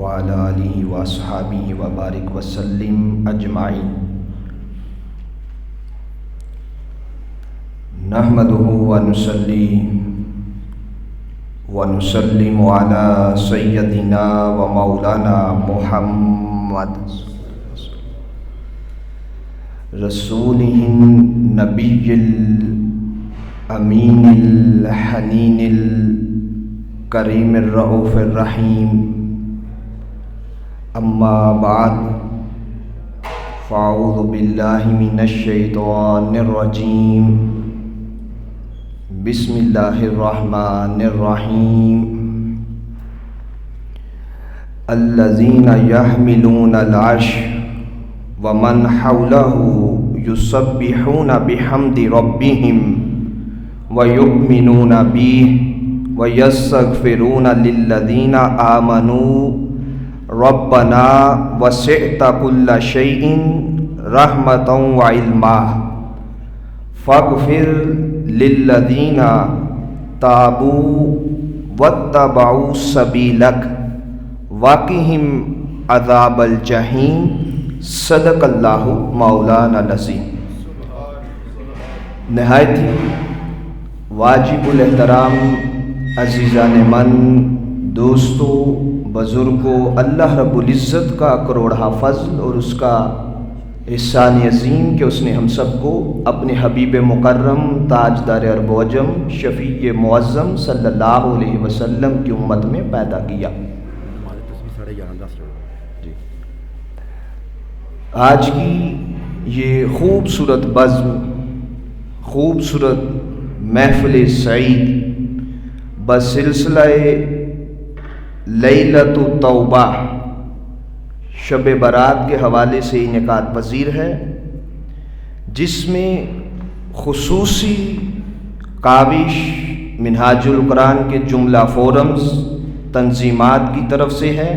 وعلى آلہ وصحبہ وبارک وسلم اجمعین۔ نحمدہ ونصلی ونسلم علی سیدنا و مولانا محمد رسولہ النبی الامین الحنین الکریم الرؤوف الرحیم، اما بعد فاعوذ باللہ من الشیطان الرجیم، بسم اللہ الرحمن الرحیم۔ الذین یحملون العرش ومن حولہ یسبحون بحمد ربہم ویؤمنون بہ ویستغفرون للذین آمنوا ربنا وسعت کل شیء رحمۃ وعلما فاغفر للذین تابوا واتبعوا سبیلک وقہم عذاب الجحیم۔ صدق اللہ مولانا العظیم۔ نہایت ہی واجب الاحترام عزیزان من، دوستو، بزرگوں، اللہ رب العزت کا کروڑہ فضل اور اس کا احسان عظیم کہ اس نے ہم سب کو اپنے حبیب مکرم تاجدار ارب و عجم شفیع معظم صلی اللہ علیہ وسلم کی امت میں پیدا کیا۔ آج کی یہ خوبصورت بزم، خوبصورت محفل سعید بسلسلہ لیلۃ التوبہ شب برات کے حوالے سے انعقاد پذیر ہے، جس میں خصوصی کاوش منہاج القرآن کے جملہ فورمز تنظیمات کی طرف سے ہے،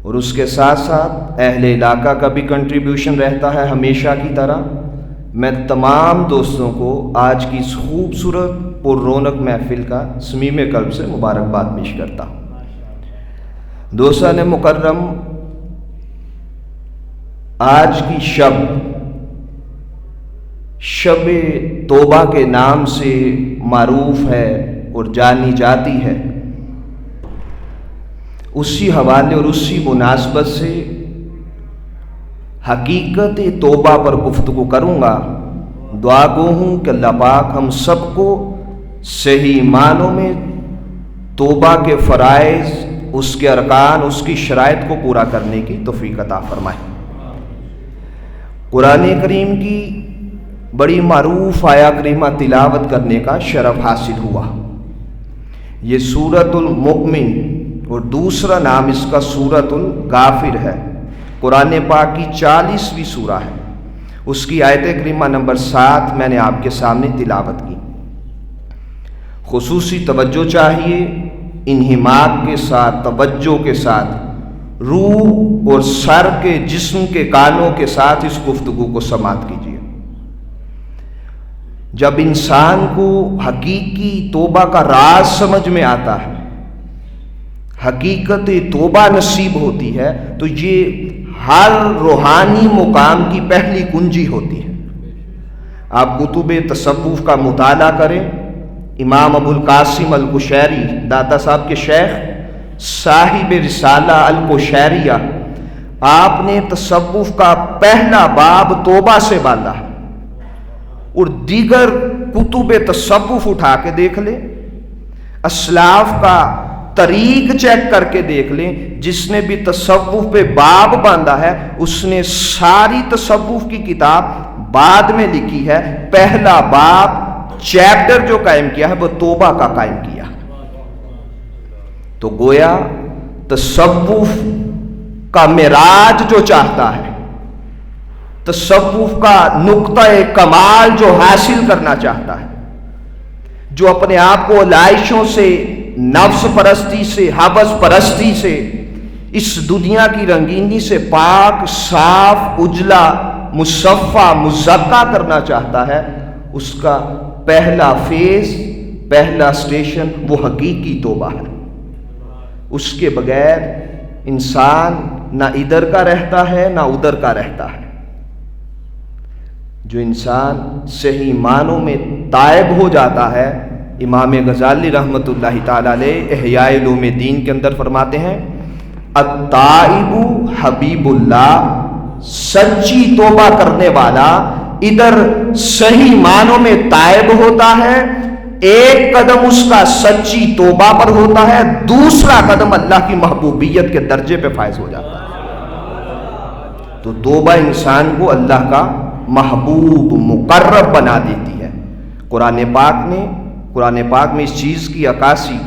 اور اس کے ساتھ ساتھ اہل علاقہ کا بھی کنٹریبیوشن رہتا ہے ہمیشہ کی طرح۔ میں تمام دوستوں کو آج کی اس خوبصورت پر رونق محفل کا صمیم قلب سے مبارکباد پیش کرتا ہوں۔ دوستان مکرم، آج کی شب توبہ کے نام سے معروف ہے اور جانی جاتی ہے۔ اسی حوالے اور اسی مناسبت سے حقیقت توبہ پر گفتگو کروں گا۔ دعا گو ہوں کہ اللہ پاک ہم سب کو صحیح معنوں میں توبہ کے فرائض، اس کے ارکان، اس کی شرائط کو پورا کرنے کی توفیق عطا فرمائے۔ قرآن کریم کی بڑی معروف آیا کریمہ تلاوت کرنے کا شرف حاصل ہوا۔ یہ سورۃ المؤمن اور دوسرا نام اس کا سورۃ الغافر ہے۔ قرآن پاک کی 40ویں سورہ ہے۔ اس کی آیت کریمہ نمبر 7 میں نے آپ کے سامنے تلاوت کی۔ خصوصی توجہ چاہیے، انہماک کے ساتھ، توجہ کے ساتھ، روح اور سر کے جسم کے کانوں کے ساتھ اس گفتگو کو سماعت کیجیے۔ جب انسان کو حقیقی توبہ کا راز سمجھ میں آتا ہے، حقیقت توبہ نصیب ہوتی ہے، تو یہ ہر روحانی مقام کی پہلی کنجی ہوتی ہے۔ آپ کتب تصوف کا مطالعہ کریں، امام ابو القاسم القشیری داتا صاحب کے شیخ صاحب رسالہ القشیریہ، آپ نے تصوف کا پہلا باب توبہ سے باندھا ہے، اور دیگر کتب تصوف اٹھا کے دیکھ لیں، اسلاف کا طریق چیک کر کے دیکھ لیں، جس نے بھی تصوف پہ باب باندھا ہے اس نے ساری تصوف کی کتاب بعد میں لکھی ہے، پہلا باب چیپٹر جو قائم کیا ہے وہ توبہ کا قائم کیا۔ تو گویا تصوف کا معراج جو چاہتا ہے، تصوف کا نقطہ کمال جو حاصل کرنا چاہتا ہے، جو اپنے آپ کو لائشوں سے، نفس پرستی سے، حوث پرستی سے، اس دنیا کی رنگینی سے پاک، صاف، اجلا، مصفہ، مزکہ کرنا چاہتا ہے، اس کا پہلا فیز، پہلا سٹیشن وہ حقیقی توبہ ہے۔ اس کے بغیر انسان نہ ادھر کا رہتا ہے نہ ادھر کا رہتا ہے۔ جو انسان صحیح معنوں میں تائب ہو جاتا ہے، امام غزالی رحمۃ اللہ تعالی علیہ احیاء علوم الدین کے اندر فرماتے ہیں التائب حبیب اللہ، سچی توبہ کرنے والا ادھر صحیح معنوں میں تائب ہوتا ہے، ایک قدم اس کا سچی توبہ پر ہوتا ہے، دوسرا قدم اللہ کی محبوبیت کے درجے پہ فائز ہو جاتا ہے۔ تو توبہ انسان کو اللہ کا محبوب مقرب بنا دیتی ہے۔ قرآن پاک میں اس چیز کی عکاسی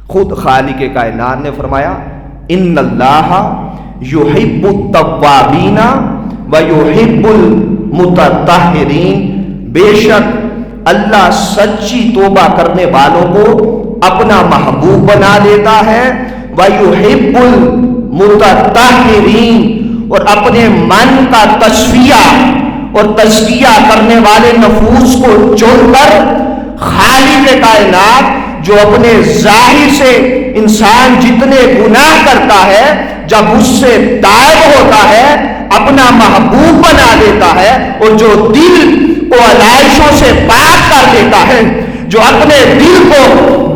خود خالق کائنات نے فرمایا ان اللہ یحب التوابین ویحب المتطہرین، بے شک اللہ سچی توبہ کرنے والوں کو اپنا محبوب بنا لیتا ہے، ویحب المتطہرین، اور اپنے من کا تصفیہ اور تزکیہ کرنے والے نفوس کو چن کر خالق کائنات جو اپنے ظاہر سے انسان جتنے گناہ کرتا ہے جب اس سے تائب ہوتا ہے اپنا محبوب بنا دیتا ہے، اور جو دل کو علائشوں سے پاک کر دیتا ہے، جو اپنے دل کو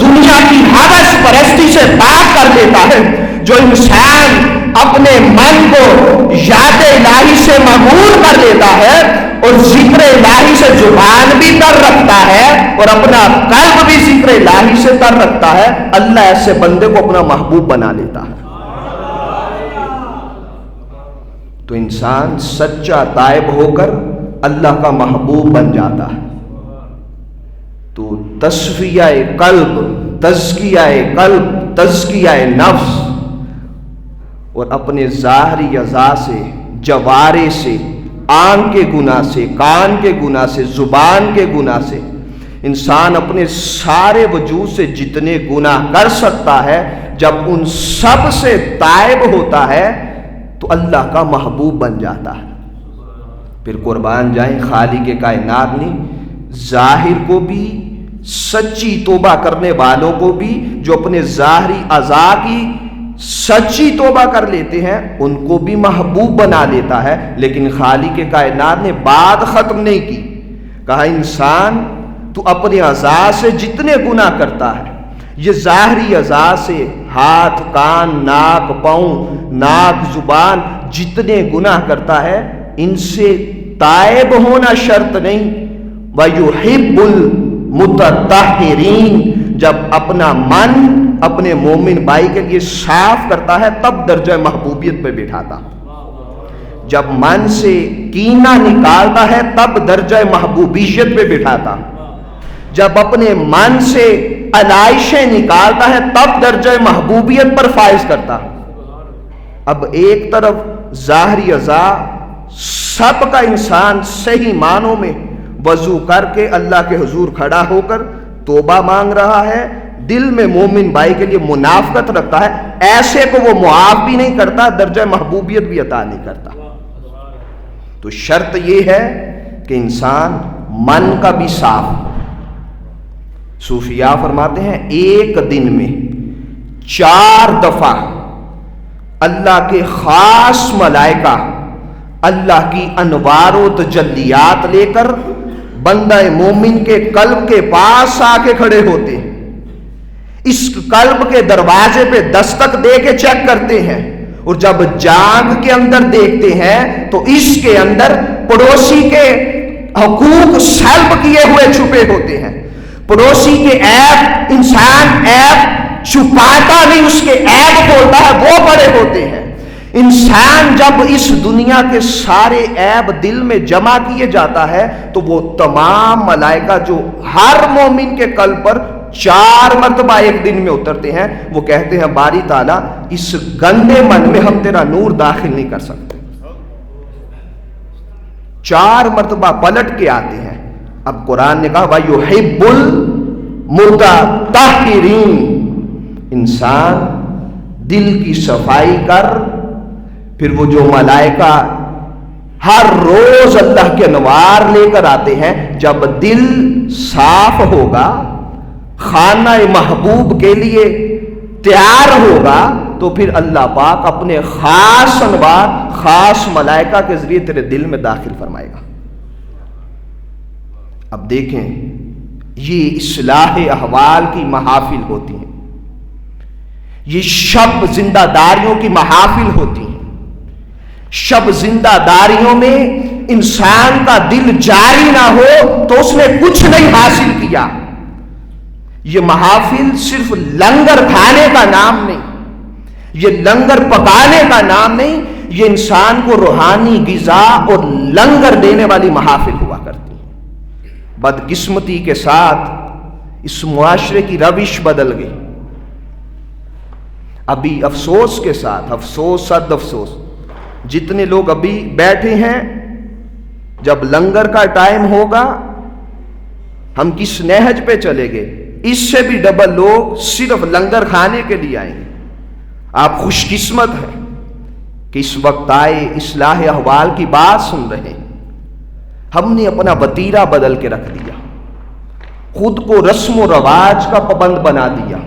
دنیا کی حوث پرستی سے پاک کر دیتا ہے، جو انسان اپنے من کو یاد الہی سے معمور کر لیتا ہے اور ذکر الہی سے زبان بھی تر رکھتا ہے اور اپنا قلب بھی ذکر الہی سے تر رکھتا ہے، اللہ ایسے بندے کو اپنا محبوب بنا لیتا ہے۔ تو انسان سچا تائب ہو کر اللہ کا محبوب بن جاتا ہے۔ تو تصفیہ قلب، تزکیہ قلب، تزکیہ نفس، اور اپنے ظاہری اعضاء سے، جوارے سے، آنکھ کے گناہ سے، کان کے گناہ سے، زبان کے گناہ سے، انسان اپنے سارے وجود سے جتنے گناہ کر سکتا ہے جب ان سب سے تائب ہوتا ہے تو اللہ کا محبوب بن جاتا ہے۔ پھر قربان جائیں خالق کائنات نے ظاہر کو بھی، سچی توبہ کرنے والوں کو بھی، جو اپنے ظاہری اعضاء کی سچی توبہ کر لیتے ہیں ان کو بھی محبوب بنا لیتا ہے، لیکن خالق کائنات نے بات ختم نہیں کی، کہا انسان تو اپنے اعضاء سے جتنے گناہ کرتا ہے، یہ ظاہری اعضاء سے ہاتھ، کان، ناک، پاؤں، ناک، زبان، جتنے گناہ کرتا ہے ان سے تائب ہونا شرط نہیں، وَيُحِبُّ الْمُتَطَّهِرِينَ، جب اپنا من اپنے مومن بھائی کے لیے صاف کرتا ہے تب درجہ محبوبیت پہ بٹھاتا، جب من سے کینہ نکالتا ہے تب درجہ محبوبیت پہ بٹھاتا، جب اپنے من سے علائشیں نکالتا ہے تب درجہ محبوبیت پر فائز کرتا۔ اب ایک طرف ظاہری اعضاء سب کا انسان صحیح معنوں میں وضو کر کے اللہ کے حضور کھڑا ہو کر توبہ مانگ رہا ہے، دل میں مومن بھائی کے لیے منافقت رکھتا ہے، ایسے کو وہ معاف بھی نہیں کرتا، درجہ محبوبیت بھی عطا نہیں کرتا۔ تو شرط یہ ہے کہ انسان من کا بھی صاف۔ صوفیاء فرماتے ہیں ایک دن میں 4 دفعہ اللہ کے خاص ملائکہ اللہ کی انوار و تجلیات لے کر بندہ مومن کے قلب کے پاس آ کے کھڑے ہوتے ہیں، اس قلب کے دروازے پہ دستک دے کے چیک کرتے ہیں، اور جب جانگ کے اندر دیکھتے ہیں تو اس کے اندر پڑوسی کے حقوق سلب کیے ہوئے چھپے ہوتے ہیں، پڑوسی کے عیب انسان عیب چھپاتا نہیں، اس کے عیب کھولتا ہے، وہ بڑے ہوتے ہیں۔ انسان جب اس دنیا کے سارے عیب دل میں جمع کیے جاتا ہے تو وہ تمام ملائکہ جو ہر مومن کے قلب پر 4 مرتبہ ایک دن میں اترتے ہیں، وہ کہتے ہیں باری تعالیٰ اس گندے من میں ہم تیرا نور داخل نہیں کر سکتے، 4 مرتبہ پلٹ کے آتے ہیں۔ اب قرآن نے کہا وَيُحِبُّ الْمُتَطَّهِرِينَ، انسان دل کی صفائی کر، پھر وہ جو ملائکہ ہر روز اللہ کے انوار لے کر آتے ہیں، جب دل صاف ہوگا، خانہ محبوب کے لیے تیار ہوگا، تو پھر اللہ پاک اپنے خاص انوار خاص ملائکہ کے ذریعے تیرے دل میں داخل فرمائے گا۔ اب دیکھیں، یہ اصلاح احوال کی محافل ہوتی ہیں، یہ شب زندہ داریوں کی محافل ہوتی ہیں۔ شب زندہ داریوں میں انسان کا دل جاری نہ ہو تو اس نے کچھ نہیں حاصل کیا۔ یہ محافل صرف لنگر کھانے کا نام نہیں، یہ لنگر پکانے کا نام نہیں، یہ انسان کو روحانی غذا اور لنگر دینے والی محافل ہوا کرتی ہے۔ بدقسمتی کے ساتھ اس معاشرے کی روش بدل گئی۔ ابھی افسوس کے ساتھ، افسوس صد افسوس، جتنے لوگ ابھی بیٹھے ہیں، جب لنگر کا ٹائم ہوگا ہم کس نہج پہ چلے گئے، اس سے بھی ڈبل لوگ صرف لنگر کھانے کے لیے آئیں گے۔ آپ خوش قسمت ہیں کہ اس وقت آئے اصلاح احوال کی بات سن رہے ہیں۔ ہم نے اپنا وتیرہ بدل کے رکھ دیا، خود کو رسم و رواج کا پابند بنا دیا،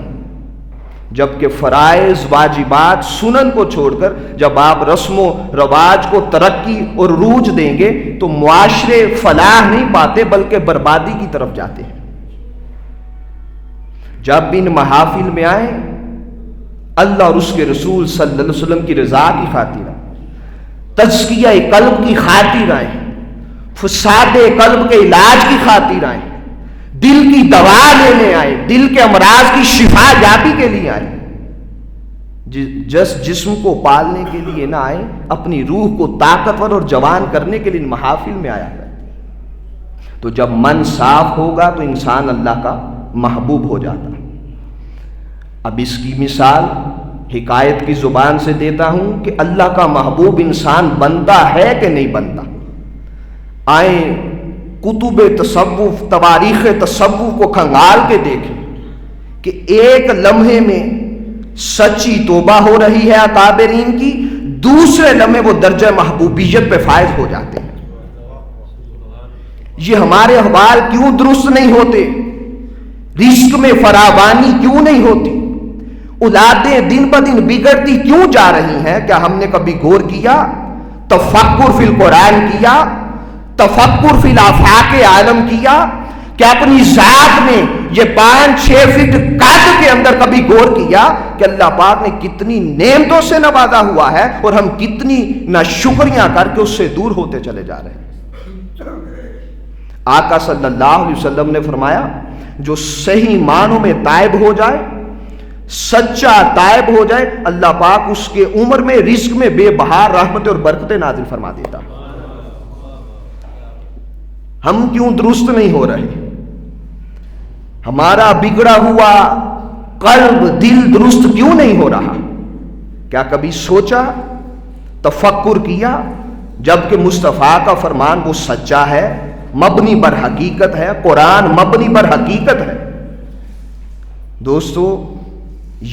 جبکہ فرائض واجبات سنن کو چھوڑ کر جب آپ رسم و رواج کو ترقی اور عروج دیں گے تو معاشرے فلاح نہیں پاتے بلکہ بربادی کی طرف جاتے ہیں۔ جب بھی ان محافل میں آئیں، اللہ اور اس کے رسول صلی اللہ علیہ وسلم کی رضا کی خاطر آئیں، تزکیہ قلب کی خاطر آئیں، فساد قلب کے علاج کی خاطر آئیں، دل کی دوا لینے آئے، دل کے امراض کی شفا یابی کے لیے آئے، جسم کو پالنے کے لیے نہ آئے، اپنی روح کو طاقتور اور جوان کرنے کے لیے ان محافل میں آیا ہے۔ تو جب من صاف ہوگا تو انسان اللہ کا محبوب ہو جاتا۔ اب اس کی مثال حکایت کی زبان سے دیتا ہوں کہ اللہ کا محبوب انسان بنتا ہے کہ نہیں بنتا۔ آئیں کتب تصوف، تواریخ تصوف کو کھنگال کے دیکھیں کہ ایک لمحے میں سچی توبہ ہو رہی ہے اکابرین کی، دوسرے لمحے وہ درجہ محبوبیت پہ فائز ہو جاتے ہیں۔ یہ ہمارے احوال کیوں درست نہیں ہوتے؟ رزق میں فراوانی کیوں نہیں ہوتی؟ اولادیں دن بدن بگڑتی کیوں جا رہی ہیں؟ کیا ہم نے کبھی غور کیا، تفکر فی القرآن کیا، تفکر فی الآفاق عالم کیا؟ کیا اپنی ذات میں یہ 5-6 فٹ قد کے اندر کبھی غور کیا کہ اللہ پاک نے کتنی نعمتوں سے نوازا ہوا ہے اور ہم کتنی ناشکریاں کر کے اس سے دور ہوتے چلے جا رہے ہیں؟ آقا صلی اللہ علیہ وسلم نے فرمایا، جو صحیح معنوں میں تائب ہو جائے، سچا تائب ہو جائے، اللہ پاک اس کے عمر میں رزق میں بے بہار رحمت اور برکتیں نازل فرما دیتا۔ ہم کیوں درست نہیں ہو رہے؟ ہمارا بگڑا ہوا قلب، دل درست کیوں نہیں ہو رہا؟ کیا کبھی سوچا، تفکر کیا؟ جبکہ مصطفیٰ کا فرمان وہ سچا ہے، مبنی پر حقیقت ہے، قرآن مبنی پر حقیقت ہے۔ دوستو،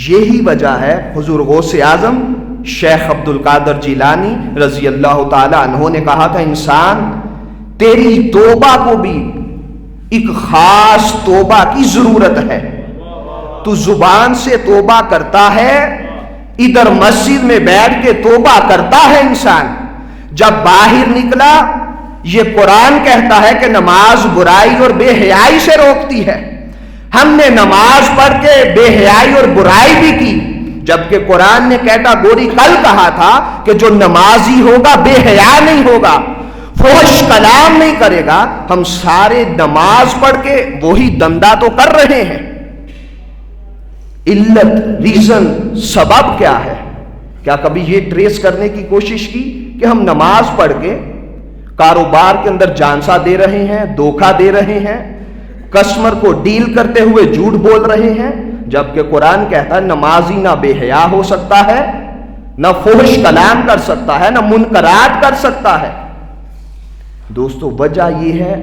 یہی وجہ ہے حضور غوث اعظم شیخ عبد القادر جیلانی رضی اللہ تعالی عنہ نے کہا تھا، انسان تیری توبہ کو بھی ایک خاص توبہ کی ضرورت ہے۔ تو زبان سے توبہ کرتا ہے، ادھر مسجد میں بیٹھ کے توبہ کرتا ہے انسان، جب باہر نکلا یہ قرآن کہتا ہے کہ نماز برائی اور بے حیائی سے روکتی ہے۔ ہم نے نماز پڑھ کے بے حیائی اور برائی بھی کی، جبکہ قرآن نے کیٹاگوری کل کہا تھا کہ جو نمازی ہوگا بے حیا نہیں ہوگا، فحش کلام نہیں کرے گا۔ ہم سارے نماز پڑھ کے وہی دندا تو کر رہے ہیں۔ علت، ریزن، سبب کیا ہے؟ کیا کبھی یہ ٹریس کرنے کی کوشش کی کہ ہم نماز پڑھ کے کاروبار کے اندر جانسا دے رہے ہیں، دھوکہ دے رہے ہیں، کسٹمر کو ڈیل کرتے ہوئے جھوٹ بول رہے ہیں، جبکہ قرآن کہتا ہے نمازی نہ بے حیا ہو سکتا ہے، نہ فحش کلام کر سکتا ہے، نہ منکرات کر سکتا ہے۔ دوستو، وجہ یہ ہے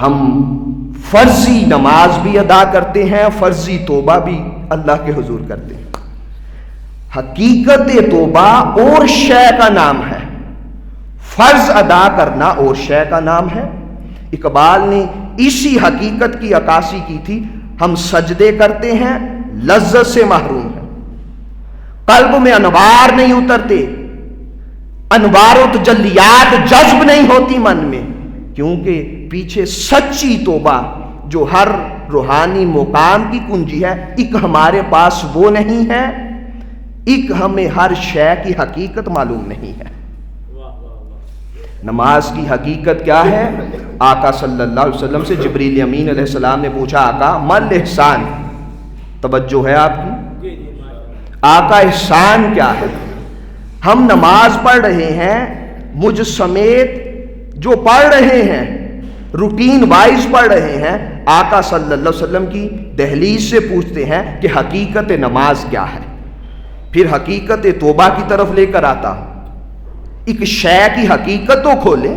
ہم فرضی نماز بھی ادا کرتے ہیں، فرضی توبہ بھی اللہ کے حضور کرتے ہیں۔ حقیقت توبہ اور شے کا نام ہے، فرض ادا کرنا اور شے کا نام ہے۔ اقبال نے اسی حقیقت کی عکاسی کی تھی، ہم سجدے کرتے ہیں، لذت سے محروم ہیں، قلب میں انوار نہیں اترتے، انوار و تجلیات جذب نہیں ہوتی من میں، کیونکہ پیچھے سچی توبہ جو ہر روحانی مقام کی کنجی ہے، ایک ہمارے پاس وہ نہیں ہے، ایک ہمیں ہر شے کی حقیقت معلوم نہیں ہے۔ نماز کی حقیقت کیا ہے؟ آقا صلی اللہ علیہ وسلم سے جبریل امین علیہ السلام نے پوچھا، آقا مل احسان، توجہ ہے آپ کی، آقا احسان کیا ہے؟ ہم نماز پڑھ رہے ہیں، مجھ سمیت جو پڑھ رہے ہیں، روٹین وائز پڑھ رہے ہیں، آقا صلی اللہ علیہ وسلم کی دہلیز سے پوچھتے ہیں کہ حقیقت نماز کیا ہے، پھر حقیقت توبہ کی طرف لے کر آتا ہوں۔ ایک شے کی حقیقت تو کھولے،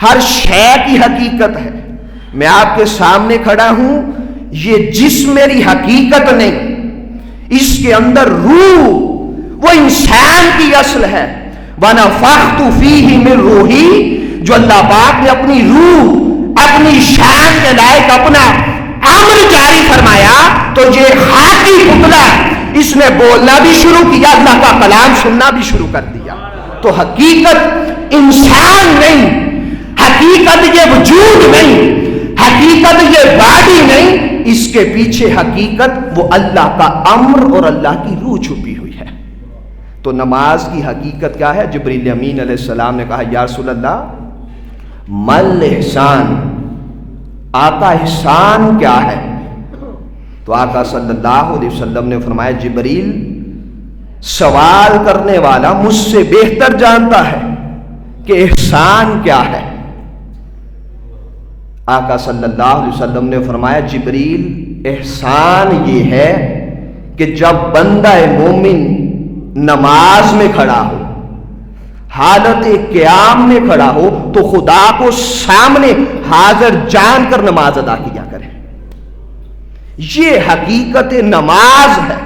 ہر شے کی حقیقت ہے۔ میں آپ کے سامنے کھڑا ہوں، یہ جسم میری حقیقت نہیں، اس کے اندر روح وہ انسان کی اصل ہے۔ وَنَفَخْتُ فِيهِ مِن رُوحِي، جو اللہ پاک نے اپنی روح، اپنی شان کے لائق اپنا امر جاری فرمایا، تو یہ خاکی پتلا اس نے بولنا بھی شروع کیا، اللہ کا کلام سننا بھی شروع کر دیا۔ تو حقیقت انسان نہیں، حقیقت یہ وجود نہیں، حقیقت یہ باڈی نہیں، اس کے پیچھے حقیقت وہ اللہ کا امر اور اللہ کی روح چھپی ہوئی ہے۔ تو نماز کی حقیقت کیا ہے؟ جبریل امین علیہ السلام نے کہا، یا رسول اللہ مل احسان، آقا احسان کیا ہے؟ تو آقا صلی اللہ علیہ وسلم نے فرمایا، جبریل سوال کرنے والا مجھ سے بہتر جانتا ہے کہ احسان کیا ہے۔ آقا صلی اللہ علیہ وسلم نے فرمایا، جبریل احسان یہ ہے کہ جب بندہ مومن نماز میں کھڑا ہو، حالت قیام میں کھڑا ہو، تو خدا کو سامنے حاضر جان کر نماز ادا کیا کرے۔ یہ حقیقت نماز ہے۔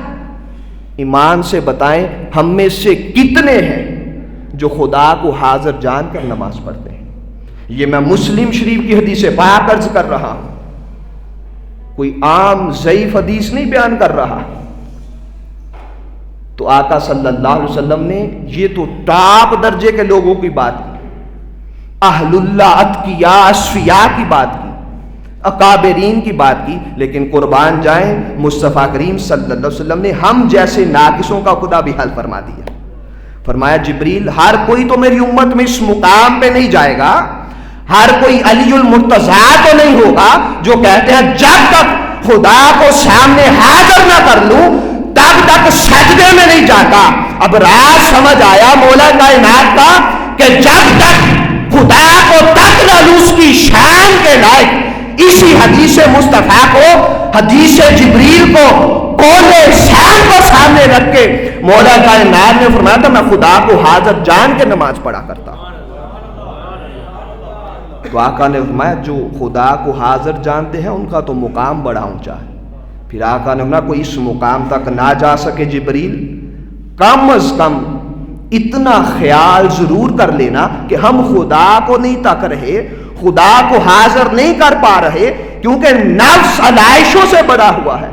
ایمان سے بتائیں، ہم میں سے کتنے ہیں جو خدا کو حاضر جان کر نماز پڑھتے ہیں؟ یہ میں مسلم شریف کی حدیث پاک عرض کر رہا ہوں، کوئی عام ضعیف حدیث نہیں بیان کر رہا۔ تو آقا صلی اللہ علیہ وسلم نے یہ تو ٹاپ درجے کے لوگوں کی بات کی، اہل اللہ، اتقیاء، اصفیاء کی بات کی، اکابرین کی بات کی، لیکن قربان جائیں مصطفیٰ کریم صلی اللہ علیہ وسلم نے ہم جیسے ناقصوں کا خدا بھی حل فرما دیا۔ فرمایا، جبریل ہر کوئی تو میری امت میں اس مقام پہ نہیں جائے گا، ہر کوئی علی المرتضیٰ تو نہیں ہوگا جو کہتے ہیں جب تک خدا کو سامنے حاضر نہ کر لوں تب تک سجدے میں نہیں جاتا۔ اب راز سمجھ آیا مولا کائنات کا کہ جب تک خدا کو تک نہ لوں اس کی شان کے لائق، اسی حدیث مصطفیٰ کو، حدیث جبریل کو، قول شان کو سامنے رکھ کے مولا کائنات نے فرمایا تھا میں خدا کو حاضر جان کے نماز پڑھا کرتا ہوں۔ تو آقا نے فرمایا جو خدا کو حاضر جانتے ہیں ان کا تو مقام بڑا اونچا ہے۔ پھر آقا نے فرمایا کوئی اس مقام تک نہ جا سکے جبریل، کم از کم اتنا خیال ضرور کر لینا کہ ہم خدا کو نہیں تک رہے، خدا کو حاضر نہیں کر پا رہے، کیونکہ نفس علائشوں سے بڑا ہوا ہے،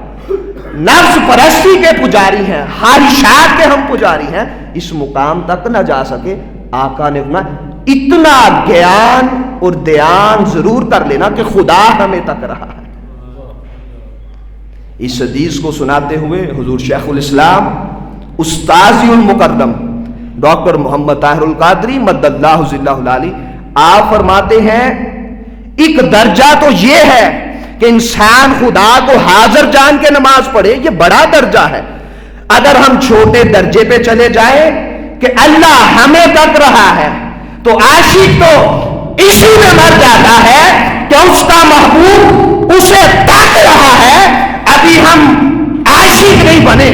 نفس پرستی کے پجاری ہیں، خواہشات کے ہم پجاری ہیں، اس مقام تک نہ جا سکے۔ آقا نے فرمایا اتنا گیان اور دھیان ضرور کر لینا کہ خدا ہمیں تک رہا ہے۔ اس حدیث کو سناتے ہوئے حضور شیخ الاسلام استاذی المکرم ڈاکٹر محمد طاہر القادری مد اللہ ظلہ العالی آپ فرماتے ہیں ایک درجہ تو یہ ہے کہ انسان خدا کو حاضر جان کے نماز پڑھے، یہ بڑا درجہ ہے۔ اگر ہم چھوٹے درجے پہ چلے جائیں کہ اللہ ہمیں تک رہا ہے تو عاشق تو اسی میں مر جاتا ہے کہ اس کا محبوب اسے تک رہا ہے۔ ابھی ہم عاشق نہیں بنے،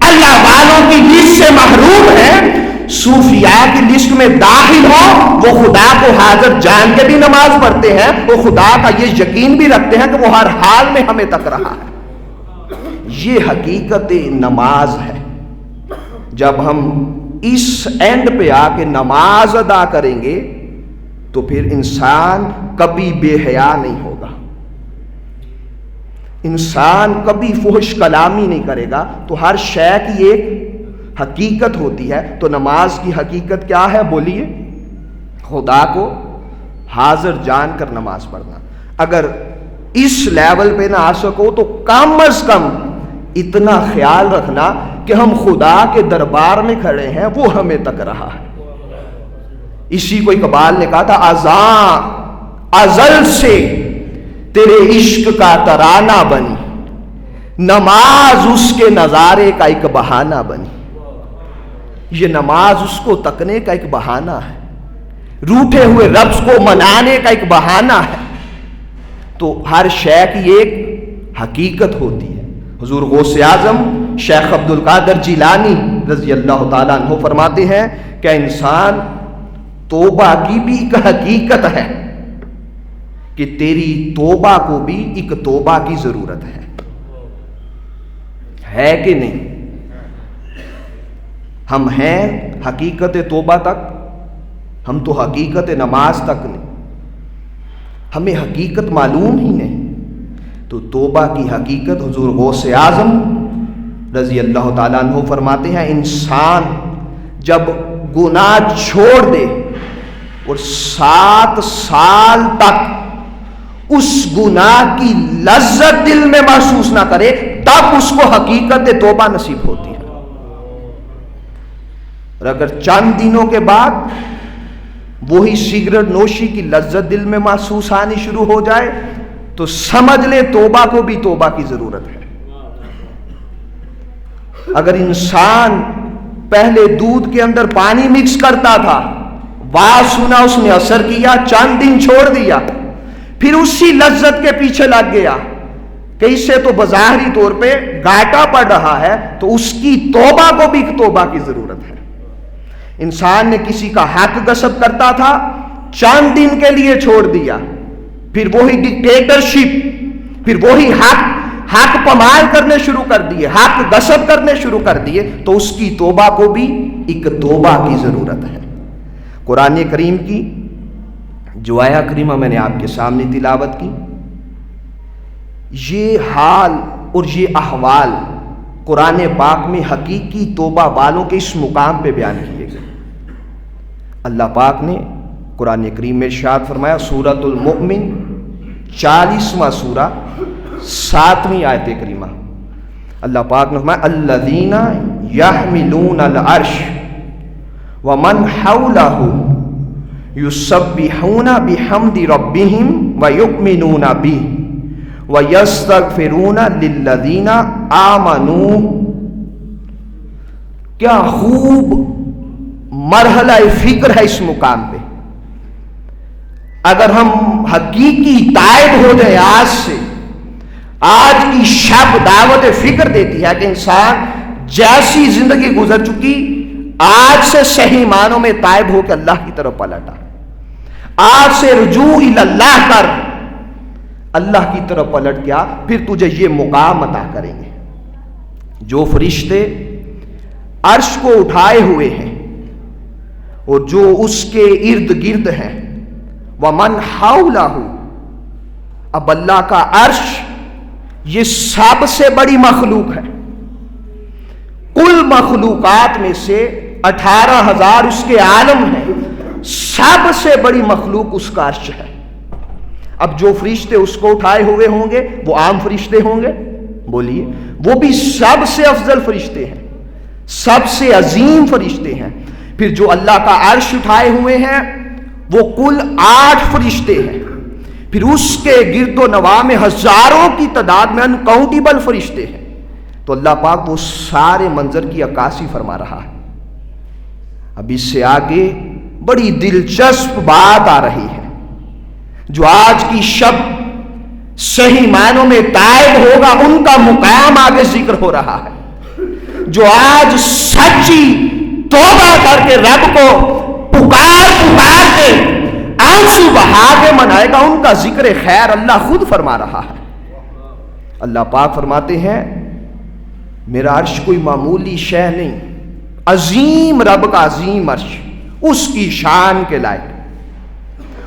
اللہ والوں کی لسٹ سے محروم ہیں، صوفیاء کی لسٹ میں داخل ہو، وہ خدا کو حاضر جان کے بھی نماز پڑھتے ہیں، وہ خدا کا یہ یقین بھی رکھتے ہیں کہ وہ ہر حال میں ہمیں تک رہا ہے۔ یہ حقیقت نماز ہے۔ جب ہم اس اینڈ پہ آ کے نماز ادا کریں گے تو پھر انسان کبھی بے حیا نہیں ہوگا، انسان کبھی فحش کلامی نہیں کرے گا، تو ہر شے کی ایک حقیقت ہوتی ہے، تو نماز کی حقیقت کیا ہے؟ بولیے، خدا کو حاضر جان کر نماز پڑھنا۔ اگر اس لیول پہ نہ آ سکو تو کم از کم اتنا خیال رکھنا کہ ہم خدا کے دربار میں کھڑے ہیں، وہ ہمیں تک رہا ہے۔ اسی کو اقبال نے کہا تھا، ازاں ازل سے تیرے عشق کا ترانہ بنی، نماز اس کے نظارے کا ایک بہانہ بنی۔ یہ نماز اس کو تکنے کا ایک بہانہ ہے، روٹھے ہوئے رب کو منانے کا ایک بہانہ ہے۔ تو ہر شے کی ایک حقیقت ہوتی ہے۔ حضور غوث اعظم شیخ عبد القادر جیلانی رضی اللہ تعالیٰ عنہ فرماتے ہیں کہ انسان توبہ کی بھی ایک حقیقت ہے کہ تیری توبہ کو بھی ایک توبہ کی ضرورت ہے کہ نہیں؟ ہم ہیں حقیقت توبہ تک، ہم تو حقیقت نماز تک نہیں، ہمیں حقیقت معلوم ہی نہیں۔ تو توبہ کی حقیقت حضور غوث اعظم رضی اللہ تعالیٰ عنہ فرماتے ہیں، انسان جب گناہ چھوڑ دے اور 7 سال تک اس گناہ کی لذت دل میں محسوس نہ کرے، تب اس کو حقیقت توبہ نصیب ہوتی ہے۔ اور اگر چند دنوں کے بعد وہی سگریٹ نوشی کی لذت دل میں محسوس آنی شروع ہو جائے تو سمجھ لے توبہ کو بھی توبہ کی ضرورت ہے۔ اگر انسان پہلے دودھ کے اندر پانی مکس کرتا تھا، واہ سنا، اس نے اثر کیا، چند دن چھوڑ دیا، پھر اسی لذت کے پیچھے لگ گیا کہ اس سے تو بظاہری طور پہ گھاٹا پڑ رہا ہے، تو اس کی توبہ کو بھی توبہ کی ضرورت ہے۔ انسان نے کسی کا حق غصب کرتا تھا، چند دن کے لیے چھوڑ دیا، پھر وہی ڈکٹیٹرشپ، پھر وہی حق پامال کرنے شروع کر دیے، حق غصب کرنے شروع کر دیے، تو اس کی توبہ کو بھی ایک توبہ کی ضرورت ہے۔ قرآن کریم کی جو آیا کریمہ میں نے آپ کے سامنے تلاوت کی، یہ حال اور یہ احوال قرآن پاک میں حقیقی توبہ والوں کے اس مقام پہ بیان کیے گئے۔ اللہ پاک نے قرآن کریم میں ارشاد فرمایا، سورۃ المؤمن 40واں سورہ 7ویں آیت کریمہ، اللہ پاک نے فرمایا، الذین یحملون العرش ومن حولہ یسبحون بحمد ربہم ویؤمنون بہ وَيَسْتَغْفِرُونَ لِلَّذِينَ آمَنُوا۔ کیا خوب مرحلہ فکر ہے اس مقام پہ۔ اگر ہم حقیقی تائب ہو جائے آج سے، آج کی شب دعوت فکر دیتی ہے کہ انسان جیسی زندگی گزر چکی، آج سے صحیح معنوں میں تائب ہو کے اللہ کی طرف پلٹا، آج سے رجوع اللہ کر، اللہ کی طرف پلٹ گیا، پھر تجھے یہ مقام عطا کریں گے۔ جو فرشتے عرش کو اٹھائے ہوئے ہیں اور جو اس کے ارد گرد ہیں، ومن حولہ، اب اللہ کا عرش یہ سب سے بڑی مخلوق ہے، کل مخلوقات میں سے 18,000 اس کے عالم ہیں، سب سے بڑی مخلوق اس کا عرش ہے۔ اب جو فرشتے اس کو اٹھائے ہوئے ہوں گے وہ عام فرشتے ہوں گے؟ بولیے، وہ بھی سب سے افضل فرشتے ہیں، سب سے عظیم فرشتے ہیں۔ پھر جو اللہ کا عرش اٹھائے ہوئے ہیں وہ کل 8 فرشتے ہیں، پھر اس کے گرد و نواح میں ہزاروں کی تعداد میں انکاؤنٹیبل فرشتے ہیں۔ تو اللہ پاک وہ سارے منظر کی عکاسی فرما رہا ہے۔ اب اس سے آگے بڑی دلچسپ بات آ رہی ہے۔ جو آج کی شب صحیح معنوں میں تائب ہوگا ان کا مقام آگے ذکر ہو رہا ہے۔ جو آج سچی توبہ کر کے رب کو پکار کے آنسو بہا کے منائے گا، ان کا ذکر خیر اللہ خود فرما رہا ہے۔ اللہ پاک فرماتے ہیں، میرا عرش کوئی معمولی شے نہیں، عظیم رب کا عظیم عرش، اس کی شان کے لائق،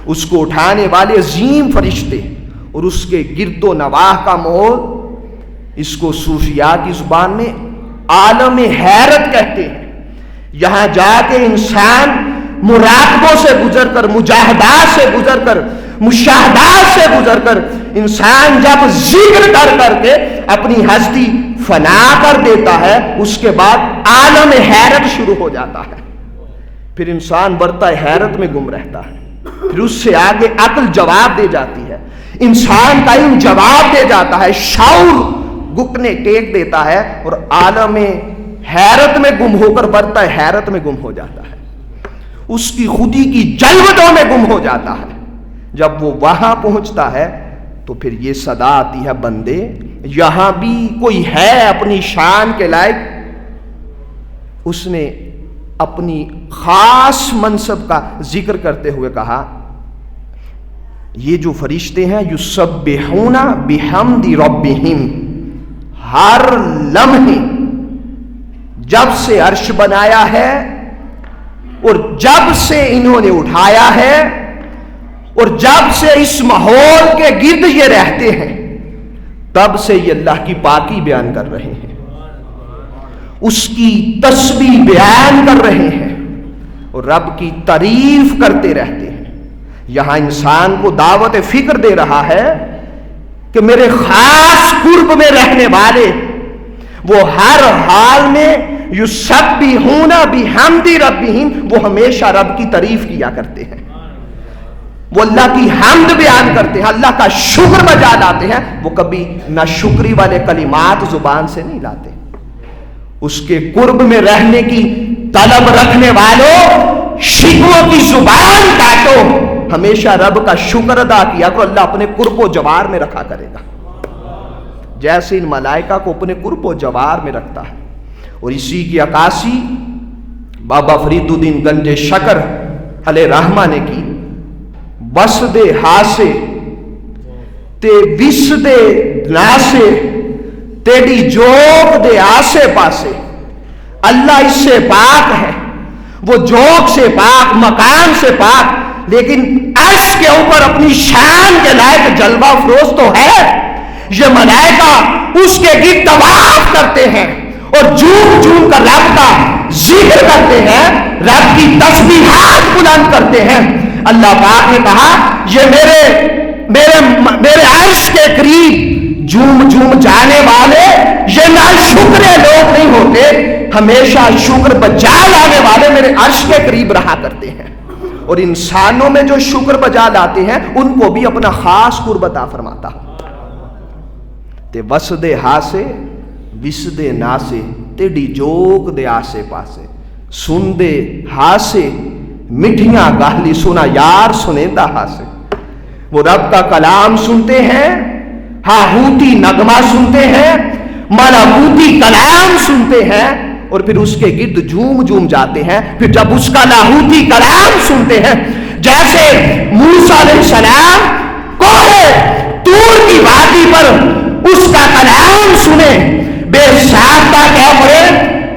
اس کو اٹھانے والے عظیم فرشتے اور اس کے گرد و نواح کا ماحول، اس کو صوفیاء کی زبان میں عالم حیرت کہتے ہیں. یہاں جا کے انسان مراقبوں سے گزر کر، مجاہدات سے گزر کر، مشاہدات سے گزر کر، انسان جب ذکر کر کر کے اپنی ہستی فنا کر دیتا ہے، اس کے بعد عالم حیرت شروع ہو جاتا ہے. پھر انسان برتا حیرت میں گم رہتا ہے. پھر اس سے آگے عقل جواب دے جاتی ہے، انسان کا علم جواب دے جاتا ہے، شعور گھٹنے ٹیک دیتا ہے اور عالم حیرت میں گم ہو کر برتا حیرت میں گم ہو جاتا ہے، اس کی خودی کی جلوتوں میں گم ہو جاتا ہے. جب وہ وہاں پہنچتا ہے تو پھر یہ صدا آتی ہے، بندے یہاں بھی کوئی ہے اپنی شان کے لائق. اس نے اپنی خاص منصب کا ذکر کرتے ہوئے کہا، یہ جو فرشتے ہیں یسبحون بحمد ربہم، ہر لمحے جب سے عرش بنایا ہے اور جب سے انہوں نے اٹھایا ہے اور جب سے اس ماحول کے گرد یہ رہتے ہیں، تب سے یہ اللہ کی پاکی بیان کر رہے ہیں، اس کی تسبیح بیان کر رہے ہیں اور رب کی تعریف کرتے رہتے ہیں. یہاں انسان کو دعوت فکر دے رہا ہے کہ میرے خاص قرب میں رہنے والے وہ ہر حال میں یسبحون بحمد ربہم، وہ ہمیشہ رب کی تعریف کیا کرتے ہیں، وہ اللہ کی حمد بیان کرتے ہیں، اللہ کا شکر بجا لاتے ہیں. وہ کبھی نہ شکری والے کلمات زبان سے نہیں لاتے. اس کے قرب میں رہنے کی طلب رکھنے والوں، شکووں کی زبان کاٹو، ہمیشہ رب کا شکر ادا کیا کرو، اللہ اپنے قرب و جوار میں رکھا کرے گا، جیسے ان ملائکہ کو اپنے قرب و جوار میں رکھتا ہے. اور اسی کی عکاسی بابا فرید الدین گنج شکر علیہ رحمہ نے کی. بس دے ہاسے تے وس دے ناسے تیری جوک دے آسے پاسے. اللہ اس سے پاک ہے، وہ جوک سے پاک، مکان سے پاک، لیکن عرش کے اوپر اپنی شان کے لائق جلوہ افروز تو ہے. یہ ملائکہ اس کے گرد طواف کرتے ہیں اور جھوم جھوم کر رب کا ذکر کرتے ہیں، رب کی تسبیحات بلند کرتے ہیں. اللہ پاک نے کہا یہ میرے عرش کے قریب جھوم جھوم جانے والے یہ ناشکرے لوگ نہیں ہوتے، ہمیشہ شکر بجا لانے والے میرے عرش کے قریب رہا کرتے ہیں. اور انسانوں میں جو شکر بجا لاتے ہیں ان کو بھی اپنا خاص قرب عطا فرماتا. تے وس دے ہاسے وس دے ناسے تیڑی جوک دے آسے پاسے، سن دے ہاسے مٹھیاں گالی سنا یار سنیندہ ہاسے. وہ رب کا کلام سنتے ہیں، ہاہوتی نغمہ سنتے ہیں، ملکوتی کلام سنتے ہیں اور پھر اس کے گرد جھوم جھوم جاتے ہیں. پھر جب اس کا لاہوتی کلام سنتے ہیں، جیسے موسیٰ علیہ السلام کوہ طور کی وادی پر اس کا کلام سنے، بے ساختہ کیا پڑے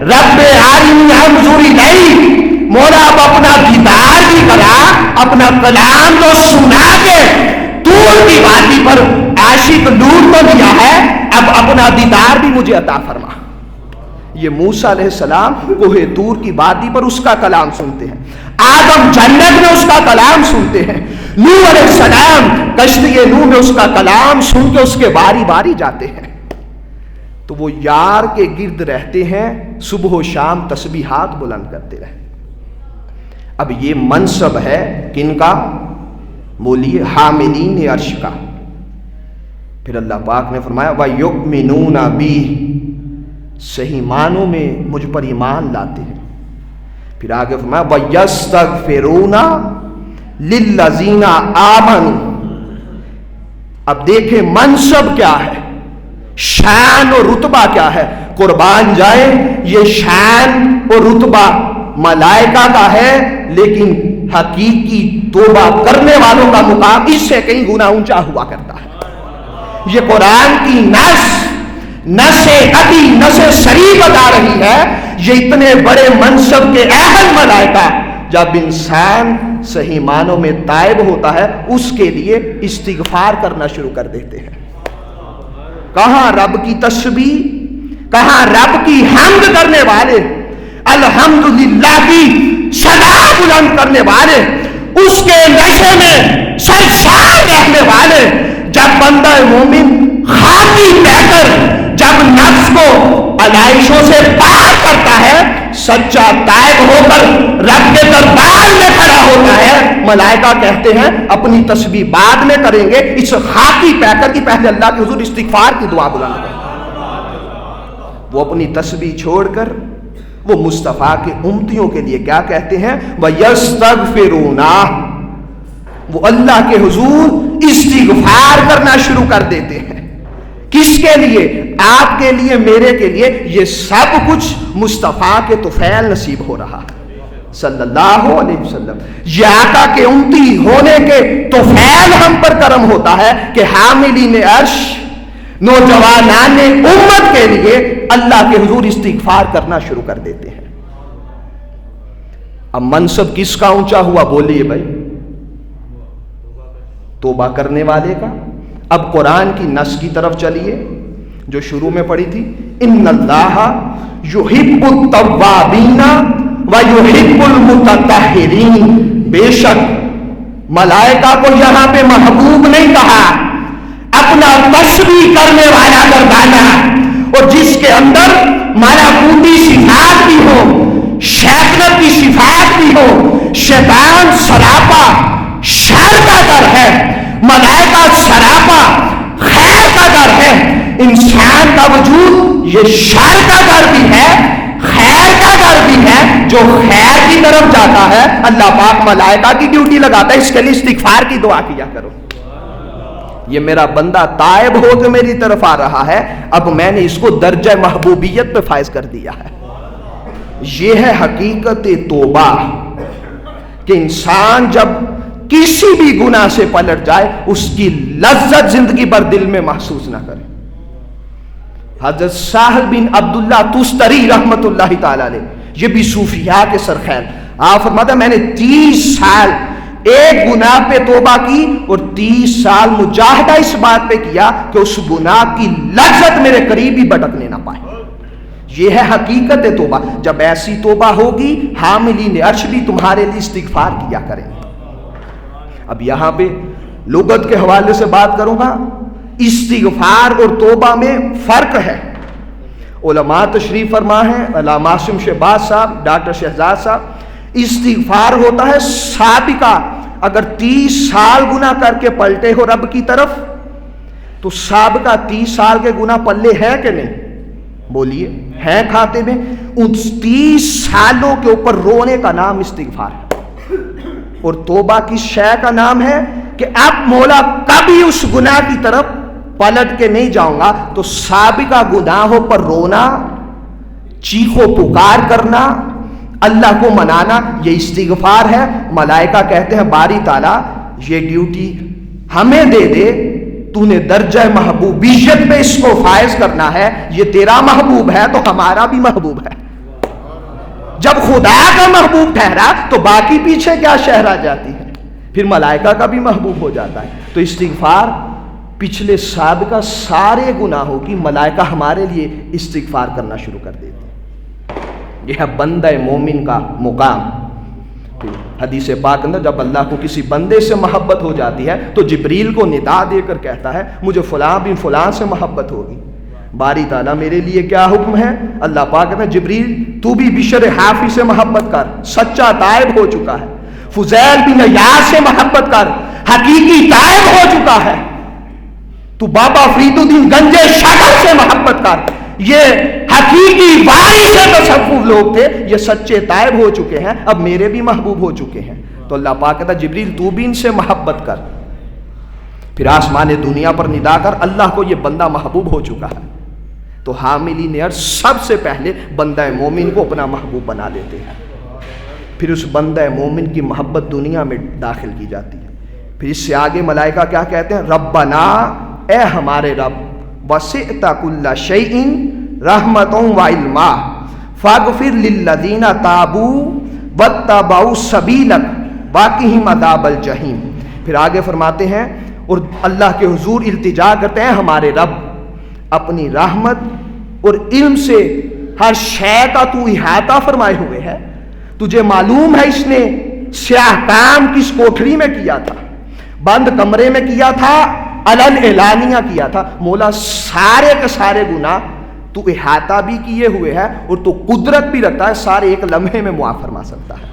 رب عالمی حمزوری نہیں، مولا اب اپنا دیدار بھی کرا، اپنا کلام تو سنا کے طور کی وادی پر عاشق لوٹ تو دیا ہے، اب اپنا دیدار بھی مجھے عطا فرما. یہ موسیٰ علیہ السلام کوہ طور کی وادی پر اس کا کلام سنتے ہیں، آدم جنت میں اس کا کلام سنتے ہیں، نوح علیہ السلام کشتی نوح میں اس کا کلام سن کے اس کے باری باری جاتے ہیں. تو وہ یار کے گرد رہتے ہیں، صبح و شام تسبیحات بلند کرتے رہتے. اب یہ منصب ہے کن کا؟ بولیے حاملین عرش کا. پھر اللہ پاک نے فرمایا وَيُؤْمِنُونَ بِهِ، صحیح معنوں میں مجھ پر ایمان لاتے ہیں. پھر آگے فرمایا وَيَسْتَغْفِرُونَ لِلَّذِينَ آمَنُوا. اب دیکھیں منصب کیا ہے، شان اور رتبہ کیا ہے. قربان جائے یہ شان اور رتبہ ملائکہ کا ہے، لیکن حقیقی توبہ کرنے والوں کا مقام اس سے کئی گنا اونچا ہوا کرتا ہے. یہ قرآن کی نس عدی نس سری بتا رہی ہے، یہ اتنے بڑے منصب کے اہل ملائکہ جب انسان صحیح معنوں میں تائب ہوتا ہے اس کے لیے استغفار کرنا شروع کر دیتے ہیں. کہاں رب کی تسبیح، کہاں رب کی حمد کرنے والے، الحمدللہ کی صدا بلند کرنے والے، اس کے نشے میں سرشار رہنے والے. جب بندہ مومن خالی رہ کر جب نفس کو علائشوں سے پاک کرتا ہے، سچا تائب ہو کر رب کے دربار میں کھڑا ہوتا ہے، ملائکہ کہتے ہیں اپنی تسبیح بعد میں کریں گے، اس خاکی پیکر کی پہلے اللہ کے حضور استغفار کی دعا بلند کریں. وہ اپنی تسبیح چھوڑ کر وہ مصطفیٰ کے امتیوں کے لیے کیا کہتے ہیں؟ وَيَسْتَغْفِرُونَ، وہ اللہ کے حضور استغفار کرنا شروع کر دیتے ہیں. کس کے لیے؟ آپ کے لیے، میرے کے لیے. یہ سب کچھ مصطفیٰ کے طفیل نصیب ہو رہا ہے صلی اللہ علیہ وسلم. یہ آقا کے امتی ہونے کے طفیل ہم پر کرم ہوتا ہے کہ حاملین عرش، نوجوانان امت کے لیے اللہ کے حضور استغفار کرنا شروع کر دیتے ہیں. اب منصب کس کا اونچا ہوا؟ بولیے بھائی. توبہ کرنے والے کا. اب قرآن کی نص کی طرف چلیے جو شروع میں پڑھی تھی، ان اللہ یحب التوابین ویحب المتطہرین. بے شک ملائکہ کو یہاں پہ محبوب نہیں کہا، اپنا تسبیح کرنے والا گردانا، اور جس کے اندر ملکوتی صفات بھی ہو، شیطنت کی صفات بھی ہو. شیطان سراپا شر کا در ہے، ملائکہ سراپا خیر کا در ہے. انسان کا وجود یہ شر کا در بھی ہے، خیر کا در بھی ہے. جو خیر کی طرف جاتا ہے اللہ پاک ملائکہ کی ڈیوٹی لگاتا ہے، اس کے لیے استغفار کی دعا کیا کرو. یہ میرا بندہ تائب ہو کے میری طرف آ رہا ہے، اب میں نے اس کو درجہ محبوبیت پہ فائز کر دیا ہے. یہ ہے حقیقت توبہ کہ انسان جب کسی بھی گناہ سے پلٹ جائے اس کی لذت زندگی بھر دل میں محسوس نہ کرے. حضرت سہل بن عبداللہ تستری رحمت اللہ تعالی علیہ، یہ بھی صوفیاء کے سرخیل، آپ فرماتے ہیں میں نے 30 سال ایک گناہ پہ توبہ کی اور 30 سال مجاہدہ اس بات پہ کیا کہ اس گناہ کی لذت میرے قریب ہی بھٹکنے نہ پائے. یہ ہے حقیقت توبہ. جب ایسی توبہ ہوگی حاملین عرش بھی تمہارے لیے استغفار کیا کریں. اب یہاں پہ لغت کے حوالے سے بات کروں گا. استغفار اور توبہ میں فرق ہے. علماء تشریف فرما ہے، علامہ عاصم شہباز صاحب، ڈاکٹر شہزاد صاحب. استغفار ہوتا ہے سابقہ. اگر 30 سال گناہ کر کے پلٹے ہو رب کی طرف تو سابقہ 30 سال کے گناہ پلے ہے کہ نہیں؟ بولیے ہے کھاتے میں. ان 30 سالوں کے اوپر رونے کا نام استغفار ہے. اور توبہ کی شے کا نام ہے کہ اب مولا کبھی اس گناہ کی طرف پلٹ کے نہیں جاؤں گا. تو سابقہ گناہوں پر رونا، چیخو پکار کرنا، اللہ کو منانا، یہ استغفار ہے. ملائکہ کہتے ہیں باری تعالیٰ یہ ڈیوٹی ہمیں دے دے، تو نے درجہ محبوبیت پہ اس کو فائز کرنا ہے. یہ تیرا محبوب ہے تو ہمارا بھی محبوب ہے. جب خدا کا محبوب ٹھہرا تو باقی پیچھے کیا شہ رہ جاتی ہے، پھر ملائکہ کا بھی محبوب ہو جاتا ہے. تو استغفار پچھلے سابقہ سارے گناہوں کی ملائکہ ہمارے لیے استغفار کرنا شروع کر دیتے ہیں. یہ ہے بندہ مومن کا مقام. حدیث پاک اندر جب اللہ کو کسی بندے سے محبت ہو جاتی ہے تو جبریل کو ندا دے کر کہتا ہے مجھے فلاں بن فلاں سے محبت ہوگی. باری تعالیٰ میرے لیے کیا حکم ہے؟ اللہ پاک کہتا ہے جبریل تو بھی بشر حافظ سے محبت کر، سچا تائب ہو چکا ہے. فضیل بن عیاض سے محبت کر، حقیقی تائب ہو چکا ہے. تو بابا فرید الدین گنجے شاکر سے محبت کر، یہ حقیقی وارث تصوف لوگ تھے، یہ سچے تائب ہو چکے ہیں، اب میرے بھی محبوب ہو چکے ہیں. تو اللہ پاک کہتا ہے جبریل تو بھی ان سے محبت کر. پھر آسمان دنیا پر ندا کر اللہ کو یہ بندہ محبوب ہو چکا ہے. تو حاملین عرش سب سے پہلے بندہ مومن کو اپنا محبوب بنا لیتے ہیں. پھر اس بندہ مومن کی محبت دنیا میں داخل کی جاتی ہے. پھر اس سے آگے ملائکہ کیا کہتے ہیں؟ ربنا، اے ہمارے رب، وسعت کل شیء رحمۃ وعلما فاغفر للذین تابوا واتبعوا سبیلک وقہم عذاب الجحیم. پھر آگے فرماتے ہیں اور اللہ کے حضور التجا کرتے ہیں ہمارے رب اپنی رحمت اور علم سے ہر شے کا تو احاطہ فرمائے ہوئے ہے. تجھے معلوم ہے اس نے سیاہ کام کس کوٹھری میں کیا تھا, بند کمرے میں کیا تھا, علن اعلانیہ کیا تھا. مولا سارے کے سارے گناہ تو احاطہ بھی کیے ہوئے ہے اور تو قدرت بھی رکھتا ہے, سارے ایک لمحے میں معاف فرما سکتا ہے.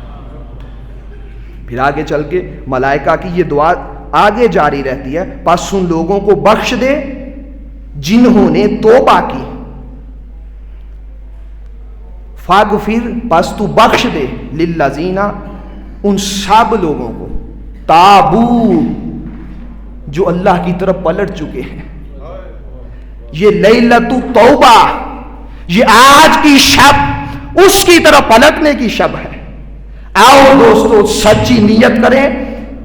پھر آگے چل کے ملائکہ کی یہ دعا آگے جاری رہتی ہے, پس ان لوگوں کو بخش دے جنہوں نے توبہ کی. فاغفر, پس تو بخش دے, للذین, ان سب لوگوں کو, تابو, جو اللہ کی طرف پلٹ چکے ہیں. یہ لیلۃ توبہ, یہ آج کی شب اس کی طرف پلٹنے کی شب ہے. آؤ دوستو سچی نیت کریں,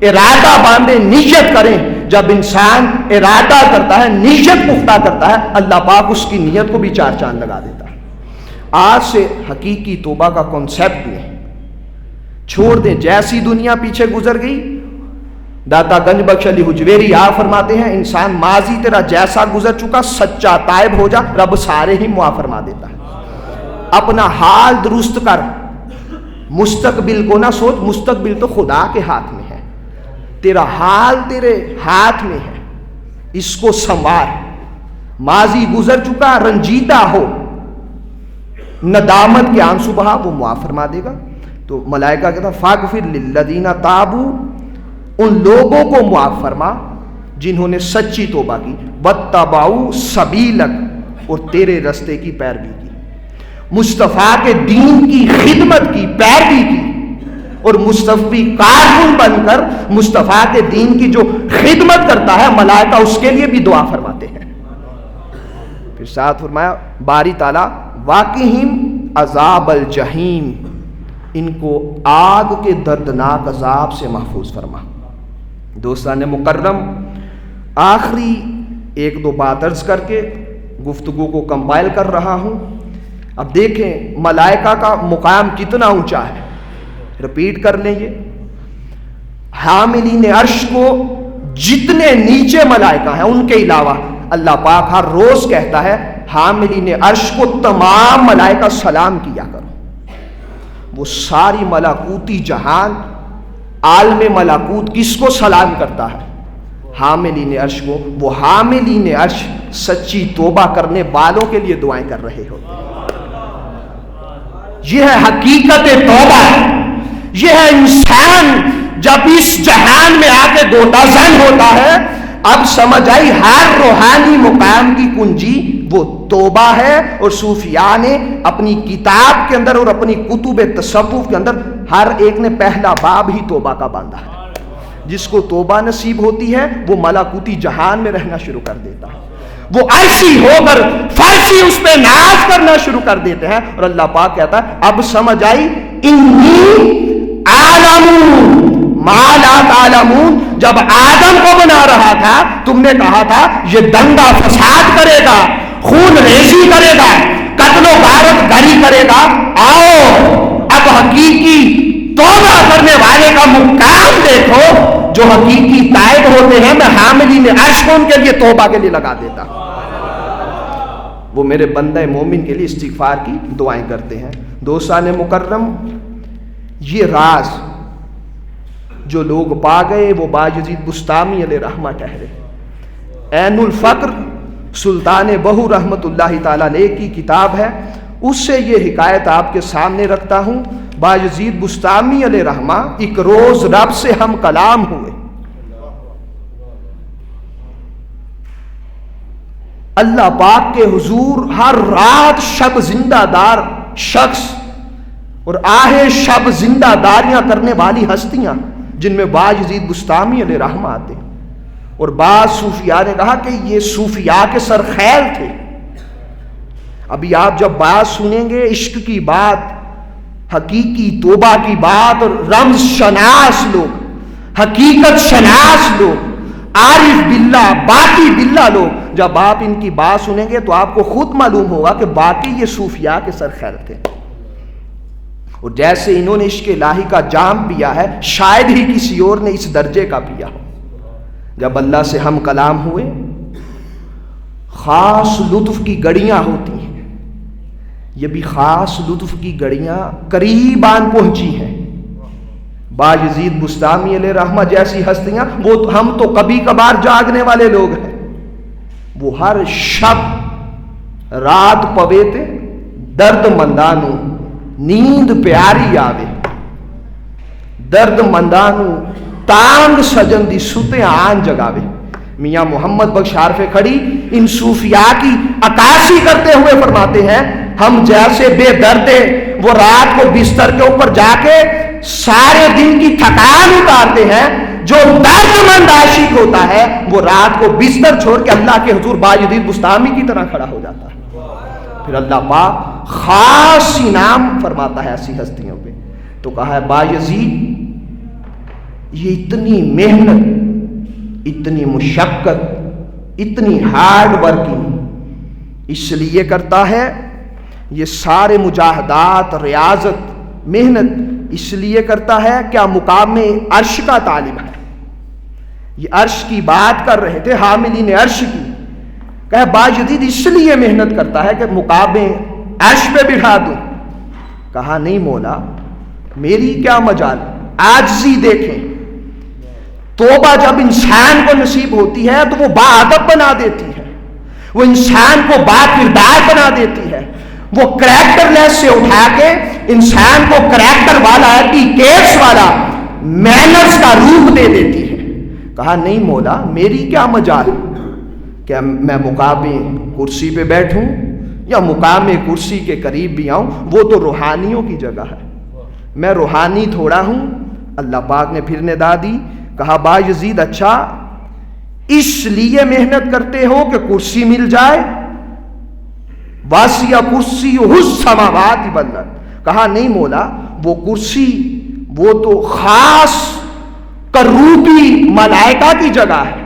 ارادہ باندھیں, نیت کریں. جب انسان ارادہ کرتا ہے, نیت پختہ کرتا ہے, اللہ پاک اس کی نیت کو بھی چار چاند لگا دیتا ہے. آج سے حقیقی توبہ کا کنسیپٹ لیں, چھوڑ دیں. جیسی دنیا پیچھے گزر گئی, داتا گنج بخش علی حجویری آپ فرماتے ہیں انسان ماضی تیرا جیسا گزر چکا سچا تائب ہو جا, رب سارے ہی معاف فرما دیتا ہے. اپنا حال درست کر, مستقبل کو نہ سوچ, مستقبل تو خدا کے ہاتھ میں ہے, تیرا حال تیرے ہاتھ میں ہے, اس کو سنوار. ماضی گزر چکا, رنجیدہ ہو, ندامت کے آنسو بہا, وہ معاف فرما دے گا. تو ملائکہ کہتا فاغفر للذین تابو, ان لوگوں کو معاف فرما جنہوں نے سچی توبہ کی, واتبعوا سبیلک, اور تیرے رستے کی پیروی کی, مصطفیٰ کے دین کی خدمت کی, پیروی کی, اور مصطفی کارکن بن کر مصطفیٰ کے دین کی جو خدمت کرتا ہے ملائکہ اس کے لیے بھی دعا فرماتے ہیں. پھر ساتھ فرمایا باری تعالیٰ واقعہم عذاب الجحیم, ان کو آگ کے دردناک عذاب سے محفوظ فرما. دوستان مکرم, آخری ایک دو بات عرض کر کے گفتگو کو کمپائل کر رہا ہوں. اب دیکھیں ملائکہ کا مقام کتنا اونچا ہے. رپیٹ کر لیں, یہ حاملین عرش کو جتنے نیچے ملائکہ ہیں ان کے علاوہ اللہ پاک ہر روز کہتا ہے حاملین عرش کو تمام ملائکہ سلام کیا کرو. وہ ساری ملکوتی جہان, عالم ملکوت کس کو سلام کرتا ہے؟ حاملین عرش کو. وہ حاملین عرش سچی توبہ کرنے والوں کے لیے دعائیں کر رہے ہوتے ہیں. یہ ہے حقیقت توبہ, یہ ہے انسان جب اس جہان میں آ کے گوتا زن ہوتا ہے. اب سمجھ آئی ہر روحانی مقام کی کنجی وہ توبہ ہے. اور صوفیاء نے اپنی کتاب کے اندر اور اپنی کتب تصوف کے اندر ہر ایک نے پہلا باب ہی توبہ کا باندھا ہے. جس کو توبہ نصیب ہوتی ہے وہ ملکوتی جہان میں رہنا شروع کر دیتا ہے, وہ عرشی ہو کر فرشی اس پہ ناز کرنا شروع کر دیتے ہیں. اور اللہ پاک کہتا ہے اب سمجھ آئی انی عالم ما لا تعلمون. جب آدم کو بنا رہا تھا تم نے کہا تھا یہ دنگا فساد کرے گا, خون ریزی کرے گا, قتل و غارت گری کرے گا. آؤ اب حقیقی توبہ کرنے والے کا مقام دیکھو. جو حقیقی تائب ہوتے ہیں میں حاملین عرش کو ان کے لیے توبہ کے لیے لگا دیتا ہوں. وہ میرے بندہ مومن کے لیے استغفار کی دعائیں کرتے ہیں. دوستان مکرم, یہ راز جو لوگ پا گئے وہ باجزید بستامی علیہ رحمہ ٹھہرے. عین الفقر سلطان بہو رحمت اللہ تعالیٰ علیہ کی کتاب ہے, اس سے یہ حکایت آپ کے سامنے رکھتا ہوں. باجزید بستامی علیہ رحمہ ایک روز رب سے ہم کلام ہوئے. اللہ پاک کے حضور ہر رات شب زندہ دار شخص اور آہ شب زندہ داریاں کرنے والی ہستیاں جن میں باجزید بستامی علیہ رحمہ آتے ہیں. اور بعض صوفیاء نے کہا کہ یہ صوفیاء کے سرخیل تھے. ابھی آپ جب بات سنیں گے عشق کی بات, حقیقی توبہ کی بات, اور رمز شناس لوگ, حقیقت شناس لوگ, عارف باللہ باقی باللہ لوگ, جب آپ ان کی بات سنیں گے تو آپ کو خود معلوم ہوگا کہ باقی یہ صوفیاء کے سرخیل تھے. اور جیسے انہوں نے عشق الہی کا جام پیا ہے شاید ہی کسی اور نے اس درجے کا پیا ہو. جب اللہ سے ہم کلام ہوئے, خاص لطف کی گڑیاں ہوتی ہیں, یہ بھی خاص لطف کی گھڑیاں قریب آن پہنچی ہیں. بایزید بسطامی علیہ رحمہ جیسی ہستیاں، وہ ہم تو کبھی کبھار جاگنے والے لوگ ہیں، وہ ہر شب رات پوے تے درد مندانو نیند پیاری آوے، درد مندانو تانگ سجن دی ستے آن جگاوے. میاں محمد بخش عارف کھڑی ان صوفیاء کی عکاسی کرتے ہوئے فرماتے ہیں، ہم جیسے بے دردے وہ رات کو بستر کے اوپر جا کے سارے دن کی تھکان اتارتے ہیں، جو درد مند عاشق ہوتا ہے وہ رات کو بستر چھوڑ کے اللہ کے حضور بایزید بسطامی کی طرح کھڑا ہو جاتا ہے. پھر اللہ پاک خاص انعام فرماتا ہے ایسی ہستیوں پہ. تو کہا ہے بایزید یہ اتنی محنت، اتنی مشقت، اتنی ہارڈ ورکنگ اس لیے کرتا ہے، یہ سارے مجاہدات، ریاضت، محنت اس لیے کرتا ہے کیا مقام عرش کا طالب ہے. یہ عرش کی بات کر رہے تھے حاملین عرش کی. کہ بایزید اس لیے محنت کرتا ہے کہ مقام عرش پہ بٹھا دوں. کہا نہیں مولا میری کیا مجال، عاجزی دیکھیں. توبہ جب انسان کو نصیب ہوتی ہے تو وہ باادب بنا دیتی ہے، وہ انسان کو با کردار بنا دیتی ہے، وہ کریکٹر لیس سے اٹھا کے انسان کو کریکٹر والا، ایٹیکیٹس والا، مینرز کا روپ دے دیتی ہے. کہا نہیں مولا میری کیا مجال، کیا میں مقام کرسی پہ بیٹھوں یا مقام کرسی کے قریب بھی آؤں، وہ تو روحانیوں کی جگہ ہے، میں روحانی تھوڑا ہوں. اللہ پاک نے پھر ندا دی. کہا بایزید اچھا اس لیے محنت کرتے ہو کہ کرسی مل جائے، واسیہ کرسی السماوات والارض. کہا نہیں مولا وہ کرسی وہ تو خاص کروبی ملائکہ کی جگہ ہے،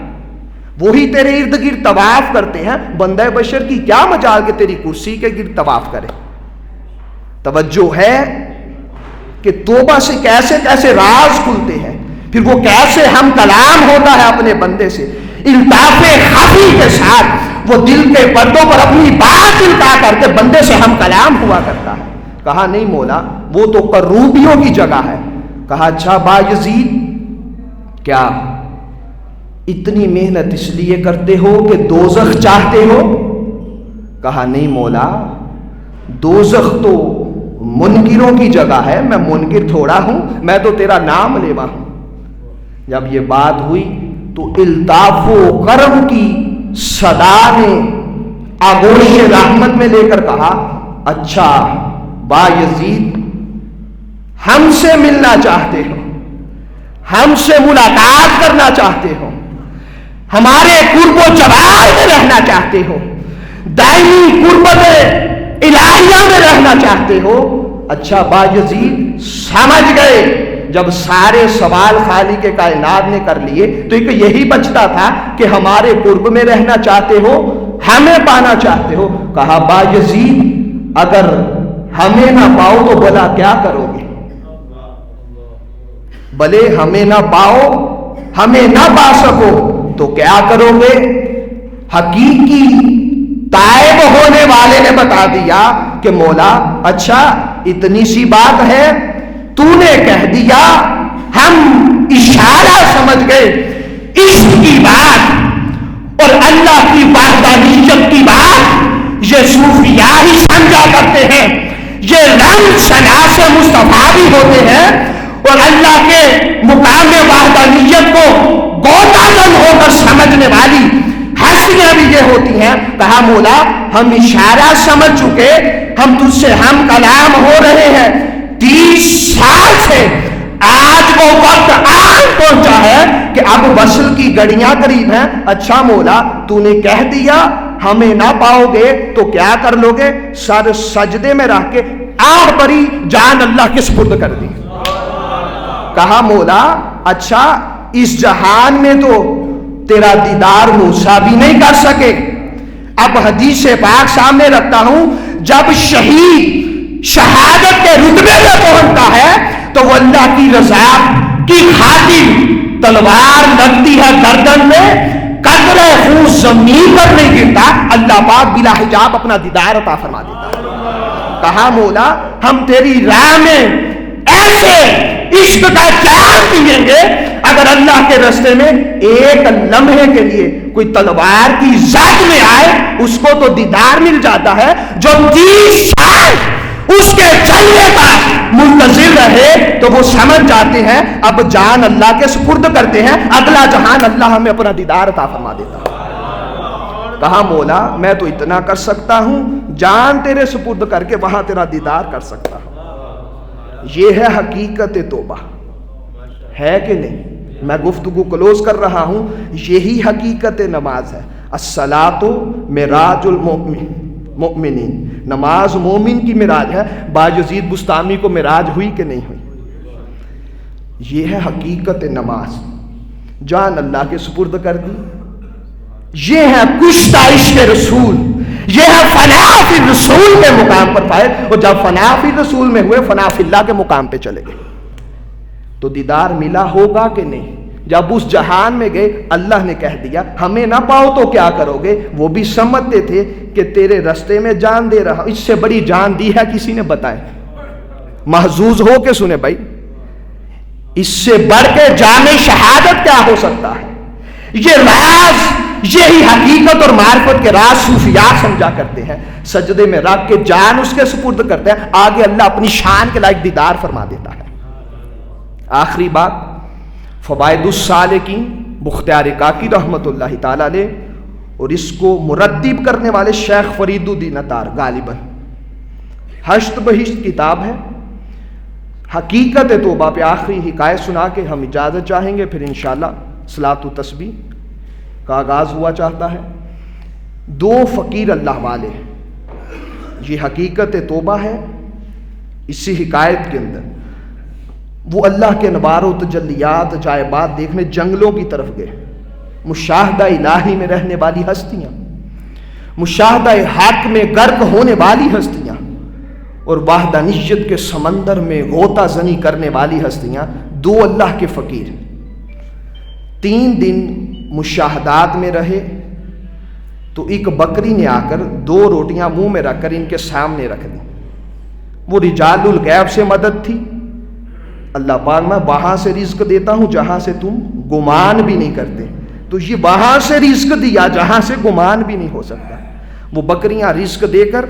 وہی تیرے ارد گرد طواف کرتے ہیں، بندہ بشر کی کیا مجال کہ تیری کرسی کے گرد طواف کرے. توجہ ہے کہ توبہ سے کیسے کیسے راز کھلتے ہیں، پھر وہ کیسے ہم کلام ہوتا ہے اپنے بندے سے، الطاف خفی کے ساتھ وہ دل کے پردوں پر اپنی بات القا کر کے بندے سے ہم کلام ہوا کرتا ہے. کہا نہیں مولا وہ تو کروبیوں کی جگہ ہے. کہا اچھا بایزید کیا اتنی محنت اس لیے کرتے ہو کہ دوزخ چاہتے ہو. کہا نہیں مولا دوزخ تو منکروں کی جگہ ہے، میں منکر تھوڑا ہوں، میں تو تیرا نام لیوا ہوں. جب یہ بات ہوئی تو الطاف و کرم کی صدا نے آغوش رحمت میں لے کر کہا اچھا بایزید ہم سے ملنا چاہتے ہو، ہم سے ملاقات کرنا چاہتے ہو، ہمارے قرب و جوار میں رہنا چاہتے ہو، دائمی قربت الہیہ میں رہنا چاہتے ہو. اچھا بایزید سمجھ گئے جب سارے سوال خالق کائنات نے کر لیے تو ایک یہی بچتا تھا کہ ہمارے قرب میں رہنا چاہتے ہو، ہمیں پانا چاہتے ہو. کہا بایزید اگر ہمیں نہ پاؤ تو بھلا کیا کرو گے، بھلے ہمیں نہ پاؤ، ہمیں نہ پا سکو تو کیا کرو گے. حقیقی تائب ہونے والے نے بتا دیا کہ مولا اچھا اتنی سی بات ہے، تو نے کہہ دیا، ہم اشارہ سمجھ گئے. عشق کی بات اور اللہ کی وحدانیت کی بات یہ صوفیاء ہی سمجھا کرتے ہیں، یہ رنگ شناس مصطفیٰ بھی ہوتے ہیں اور اللہ کے مقام وحدانیت کو گوتاگن ہو کر سمجھنے والی ہستیاں بھی یہ ہوتی ہیں. کہا مولا ہم اشارہ سمجھ چکے، ہم تجھ سے ہم کلام ہو رہے ہیں 30 سال سے، آج وہ وقت آن پہنچا ہے کہ اب وصل کی گھڑیاں قریب ہیں. اچھا مولا تو نے کہہ دیا ہمیں نہ پاؤ گے تو کیا کر لو گے. سر سجدے میں رکھ کے آہ بری جان اللہ کے سپرد کر دی. کہا مولا اچھا اس جہان میں تو تیرا دیدار موسیٰ بھی نہیں کر سکے، اب حدیث پاک سامنے رکھتا ہوں، جب شہید شہادت کے رتبے میں پہنچتا ہے تو وہ اللہ کی رضا کی خاطر تلوار لگتی ہے گردن میں، قطرہ خون زمین پر نہیں گرتا، اللہ پاک بلا حجاب اپنا دیدار عطا فرما دیتا ہے. کہا مولا ہم تیری راہ میں ایسے عشق کا جام پیئیں گے، اگر اللہ کے راستے میں ایک لمحے کے لیے کوئی تلوار کی زد میں آئے اس کو تو دیدار مل جاتا ہے، جو 30 سال اس کے چلنے کا منتظر رہے تو وہ سمجھ جاتے ہیں اب جان اللہ کے سپرد کرتے ہیں، اگلا جہان اللہ ہمیں اپنا دیدار عطا فرما دیتا ہے۔ کہا مولا میں تو اتنا کر سکتا ہوں، جان تیرے سپرد کر کے وہاں تیرا دیدار کر سکتا ہوں۔ یہ ہے حقیقت توبہ، ہے کہ نہیں؟ میں گفتگو کلوز کر رہا ہوں، یہی حقیقت نماز ہے۔ الصلاۃ معراج المؤمنین، نماز مومن کی معراج ہے۔ باجزید بستامی کو معراج ہوئی کہ نہیں ہوئی؟ یہ ہے حقیقت نماز، جان اللہ کے سپرد کر دی، یہ ہے کشتہ عشق رسول، یہ ہے فنا فی رسول کے مقام پر پائے، اور جب فنا فی رسول میں ہوئے فنا فی اللہ کے مقام پہ چلے گئے تو دیدار ملا ہوگا کہ نہیں؟ جب اس جہان میں گئے اللہ نے کہہ دیا ہمیں نہ پاؤ تو کیا کرو گے؟ وہ بھی سمجھتے تھے کہ تیرے رستے میں جان دے رہا، اس سے بڑی جان دی ہے کسی نے بتائے؟ محظوظ ہو کے سنے بھائی، اس سے بڑھ کے جان شہادت کیا ہو سکتا ہے؟ یہ راز، یہی حقیقت اور معرفت کے راز صوفیاء سمجھا کرتے ہیں، سجدے میں رکھ کے جان اس کے سپرد کرتے ہیں، آگے اللہ اپنی شان کے لائق دیدار فرما دیتا ہے۔ آخری بات، فوائد السالکین بختیار کاکی رحمت اللہ تعالی علیہ، اور اس کو مرتب کرنے والے شیخ فرید الدین عطار غالباً، ہشت بہشت کتاب ہے۔ حقیقت توبہ پہ آخری حکایت سنا کے ہم اجازت چاہیں گے، پھر انشاءاللہ صلاۃ و تسبیح کا آغاز ہوا چاہتا ہے۔ 2 فقیر اللہ والے، یہ حقیقت توبہ ہے۔ اسی حکایت کے اندر وہ اللہ کے انوار و تجلیات عجائبات دیکھنے جنگلوں کی طرف گئے، مشاہدہ الہی میں رہنے والی ہستیاں، مشاہدہ حق میں غرق ہونے والی ہستیاں، اور وحدانیت کے سمندر میں غوطہ زنی کرنے والی ہستیاں، 2 اللہ کے فقیر 3 دن مشاہدات میں رہے تو ایک بکری نے آ کر 2 روٹیاں منہ میں رکھ کر ان کے سامنے رکھ دی۔ وہ رجال الغیب سے مدد تھی، اللہ پاک میں وہاں سے رزق دیتا ہوں جہاں سے تم گمان بھی نہیں کرتے، تو یہ وہاں سے رزق دیا جہاں سے گمان بھی نہیں ہو سکتا۔ وہ بکریاں رزق دے کر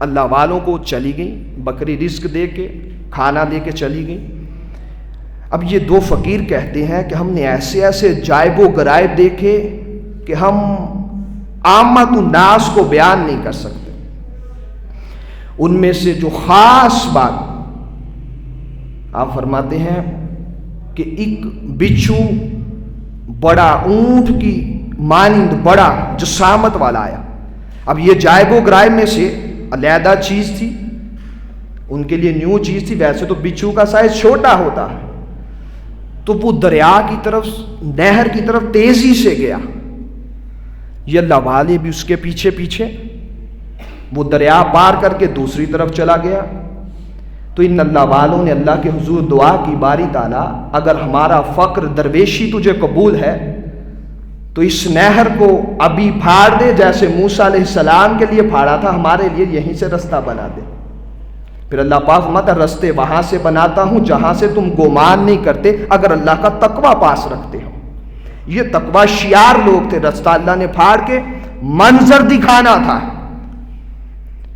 اللہ والوں کو چلی گئیں، بکری رزق دے کے کھانا دے کے چلی گئیں۔ اب یہ 2 فقیر کہتے ہیں کہ ہم نے ایسے ایسے جائب و غرائب دیکھے کہ ہم عامت الناس کو بیان نہیں کر سکتے۔ ان میں سے جو خاص بات آپ فرماتے ہیں کہ ایک بچھو بڑا اونٹ کی مانند بڑا جسامت والا آیا۔ اب یہ جائب و غرائب میں سے علیحدہ چیز تھی، ان کے لیے نیو چیز تھی۔ ویسے تو بچھو کا سائز چھوٹا ہوتا ہے، تو وہ دریا کی طرف، نہر کی طرف تیزی سے گیا۔ یہ اللہ والے بھی اس کے پیچھے پیچھے، وہ دریا پار کر کے دوسری طرف چلا گیا۔ تو ان اللہ والوں نے اللہ کے حضور دعا کی، باری تعالیٰ اگر ہمارا فقر درویشی تجھے قبول ہے تو اس نہر کو ابھی پھاڑ دے، جیسے موسیٰ علیہ السلام کے لیے پھاڑا تھا، ہمارے لیے یہیں سے رستہ بنا دے۔ پھر اللہ پاک فرماتا رستے وہاں سے بناتا ہوں جہاں سے تم گمان نہیں کرتے، اگر اللہ کا تقوی پاس رکھتے ہو۔ یہ تقوی شیار لوگ تھے، رستہ اللہ نے پھاڑ کے منظر دکھانا تھا،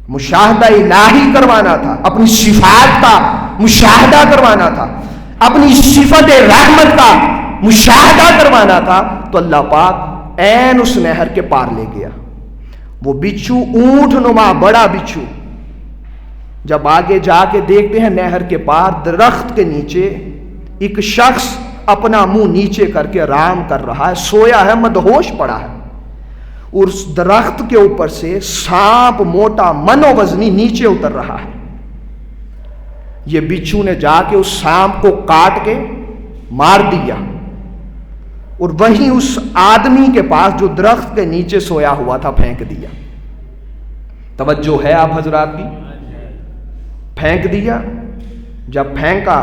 مشاہدہ الہی کروانا تھا، اپنی صفات کا مشاہدہ کروانا تھا، اپنی صفت رحمت کا مشاہدہ کروانا تھا۔ تو اللہ پاک عین اس نہر کے پار لے گیا۔ وہ بچھو اونٹ نما بڑا بچھو، جب آگے جا کے دیکھتے ہیں نہر کے پار درخت کے نیچے ایک شخص اپنا منہ نیچے کر کے آرام کر رہا ہے، سویا ہے، مدہوش پڑا ہے، اور اس درخت کے اوپر سے سانپ موٹا منو وزنی نیچے اتر رہا ہے۔ یہ بچھو نے جا کے اس سانپ کو کاٹ کے مار دیا، اور وہیں اس آدمی کے پاس جو درخت کے نیچے سویا ہوا تھا پھینک دیا۔ توجہ ہے آپ حضرات کی؟ پھینک دیا۔ جب پھینکا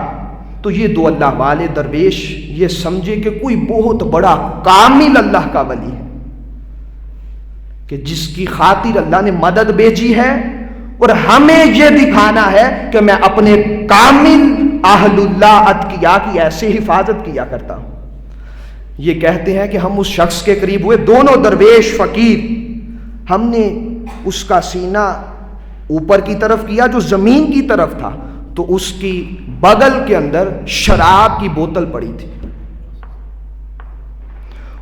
تو یہ 2 اللہ والے درویش یہ سمجھے کہ کوئی بہت بڑا کامل اللہ کا ولی ہے، کہ جس کی خاطر اللہ نے مدد بھیجی ہے اور ہمیں یہ دکھانا ہے کہ میں اپنے کامل اہل اللہ اتقیاء کی ایسے حفاظت کیا کرتا ہوں۔ یہ کہتے ہیں کہ ہم اس شخص کے قریب ہوئے، دونوں درویش فقیر، ہم نے اس کا سینہ اوپر کی طرف کیا جو زمین کی طرف تھا، تو اس کی بغل کے اندر شراب کی بوتل پڑی تھی،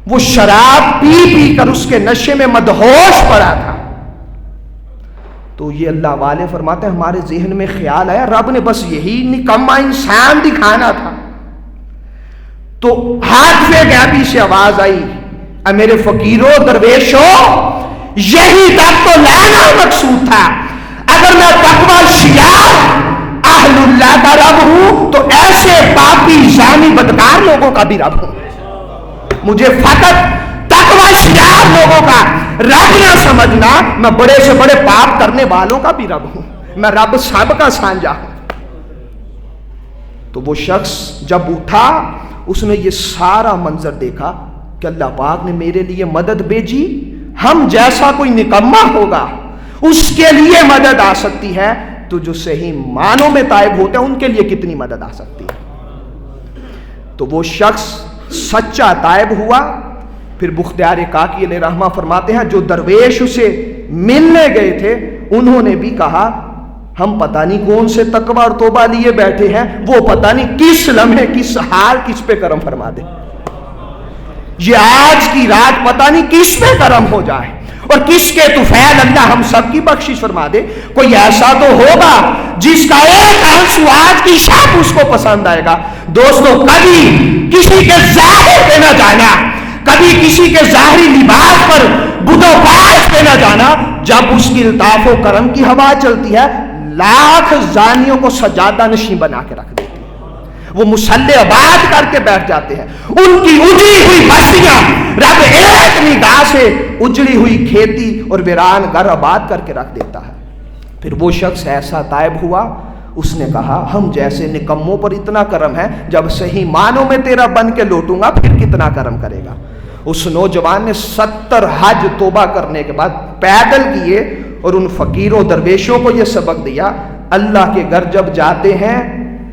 وہ شراب پی پی کر اس کے نشے میں مدہوش پڑا تھا۔ تو یہ اللہ والے فرماتے ہیں ہمارے ذہن میں خیال آیا رب نے بس یہی نکما انسان دکھانا تھا، تو ہاتھ میں غیبی سے آواز آئی، اے میرے فقیروں درویشوں، یہی تک تو لانا مقصود تھا، اگر میں تقوی شیار اہل اللہ کا رب ہوں تو ایسے پاپی زانی بدکار لوگوں کا بھی رب ہوں۔ مجھے فقط تقوی شیار لوگوں کا رب نہ سمجھنا، میں بڑے سے بڑے پاپ کرنے والوں کا بھی رب ہوں، میں رب سب کا سانجا ہوں۔ تو وہ شخص جب اٹھا اس نے یہ سارا منظر دیکھا کہ اللہ پاک نے میرے لیے مدد بھیجی، ہم جیسا کوئی نکما ہوگا اس کے لیے مدد آ سکتی ہے، تو جو صحیح معنوں میں تائب ہوتے ہیں ان کے لیے کتنی مدد آ سکتی ہے۔ تو وہ شخص سچا تائب ہوا۔ پھر بختیار کاکی علیہ رحمہ فرماتے ہیں جو درویش اسے ملنے گئے تھے انہوں نے بھی کہا ہم پتہ نہیں کون سے تقوی اور توبہ لیے بیٹھے ہیں، وہ پتہ نہیں کس لمحے کس حال کس پہ کرم فرما دے، یہ آج کی رات پتہ نہیں کس پہ کرم ہو جائے اور کس کے طفیل اللہ ہم سب کی بخشش فرما دے۔ کوئی ایسا تو ہوگا جس کا ایک آنسو آج کی شب اس کو پسند آئے گا۔ دوستو کبھی کسی کے ظاہر پہ نہ جانا، کبھی کسی کے ظاہری لباس پر بت و پاش پہ نہ جانا، جب اس کی الطاف و کرم کی ہوا چلتی ہے لاکھ زانیوں کو سجادہ نشین بنا کے رکھ دیتی ہے، وہ مصلی آباد کر کے بیٹھ جاتے ہیں، ان کی اجڑی ہوئی بستیاں رب ایک نگاہ سے اجڑی ہوئی کھیتی اور ویران گھر آباد کر کے رکھ دیتا ہے۔ پھر وہ شخص ایسا تائب ہوا، اس نے کہا ہم جیسے نکموں پر اتنا کرم ہے، جب صحیح معنوں میں تیرا بن کے لوٹوں گا پھر کتنا کرم کرے گا۔ اس نوجوان نے 70 حج توبہ کرنے کے بعد پیدل کیے اور ان فقیروں درویشوں کو یہ سبق دیا اللہ کے گھر جب جاتے ہیں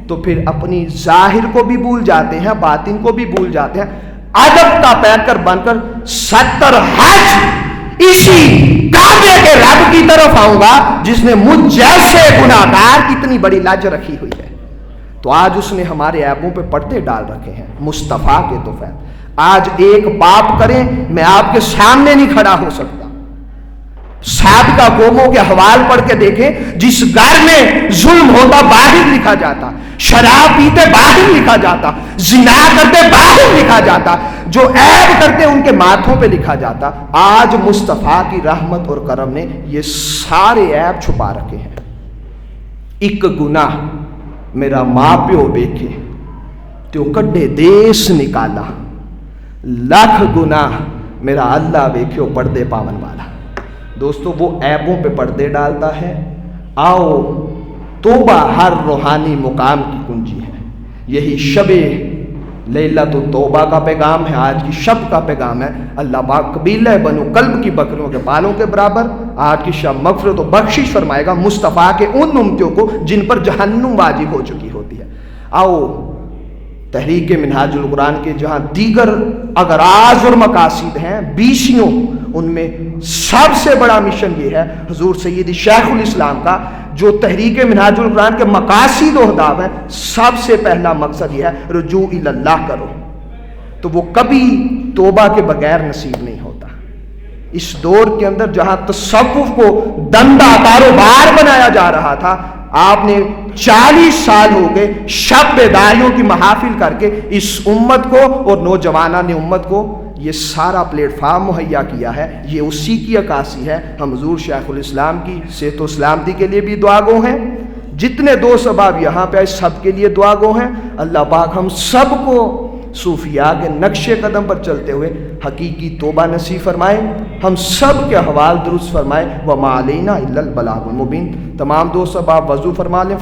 تو پھر اپنی ظاہر کو بھی بھول جاتے ہیں، باطن کو بھی بھول جاتے ہیں، ادب کا پیکر بن کر 70 حج اسی کعبے کے رب کی طرف آؤں گا جس نے مجھ جیسے گناہگار کتنی بڑی لاج رکھی ہوئی ہے۔ تو آج اس نے ہمارے عیبوں پہ پردے ڈال رکھے ہیں مصطفیٰ کے توفیق۔ آج ایک پاپ کریں میں آپ کے سامنے نہیں کھڑا ہو سکتا۔ سابقہ قوموں کے حوال پڑھ کے دیکھیں، جس گھر میں ظلم ہوتا باہر لکھا جاتا، شراب پیتے باہر لکھا جاتا، زنا کرتے باہر لکھا جاتا، جو عیب کرتے ان کے ماتھوں پہ لکھا جاتا۔ آج مصطفیٰ کی رحمت اور کرم نے یہ سارے عیب چھپا رکھے ہیں۔ ایک گناہ میرا ماں پیو بیکھے تو کڈے دیس نکالا، لاکھ گناہ میرا اللہ بیکھے پردے پاون والا۔ دوستو وہ عیبوں پہ پردے ڈالتا ہے۔ آؤ توبہ ہر روحانی مقام کی کنجی ہے۔ یہی شب لیلۃ التوبہ کا پیغام ہے، آج کی شب کا پیغام ہے۔ اللہ پاک قبیلہ بنو کلب کی بکریوں کے بالوں کے برابر آج کی شب مغفرت و بخشش فرمائے گا مصطفیٰ کے ان امتیوں کو جن پر جہنم واجب ہو چکی ہوتی ہے۔ آؤ تحریک منہاج القرآن کے جہاں دیگر اغراض اور مقاصد ہیں 20، ان میں سب سے بڑا مشن یہ ہے حضور سید شیخ الاسلام کا، جو تحریک منہاج القرآن کے مقاصد و اہداف ہیں، سب سے پہلا مقصد یہ ہے رجوع اللہ کرو، تو وہ کبھی توبہ کے بغیر نصیب نہیں ہوتا۔ اس دور کے اندر جہاں تصوف کو دندہ کاروبار بنایا جا رہا تھا، آپ نے 40 سال ہو گئے شب بیداریوں کی محافل کر کے اس امت کو اور نوجوانان امت کو یہ سارا پلیٹ فارم مہیا کیا ہے۔ یہ اسی کی عکاسی ہے۔ ہم حضور شیخ الاسلام کی صحت و سلامتی کے لیے بھی دعا گو ہیں، جتنے دوست احباب یہاں پہ سب کے لیے دعا گو ہیں۔ اللہ پاک ہم سب کو صوفیاء کے نقش قدم پر چلتے ہوئے حقیقی توبہ نصیب فرمائے، ہم سب کے احوال درست فرمائے۔ وما علینا الا البلاغ المبین۔ تمام دوست احباب وضو فرما لیں۔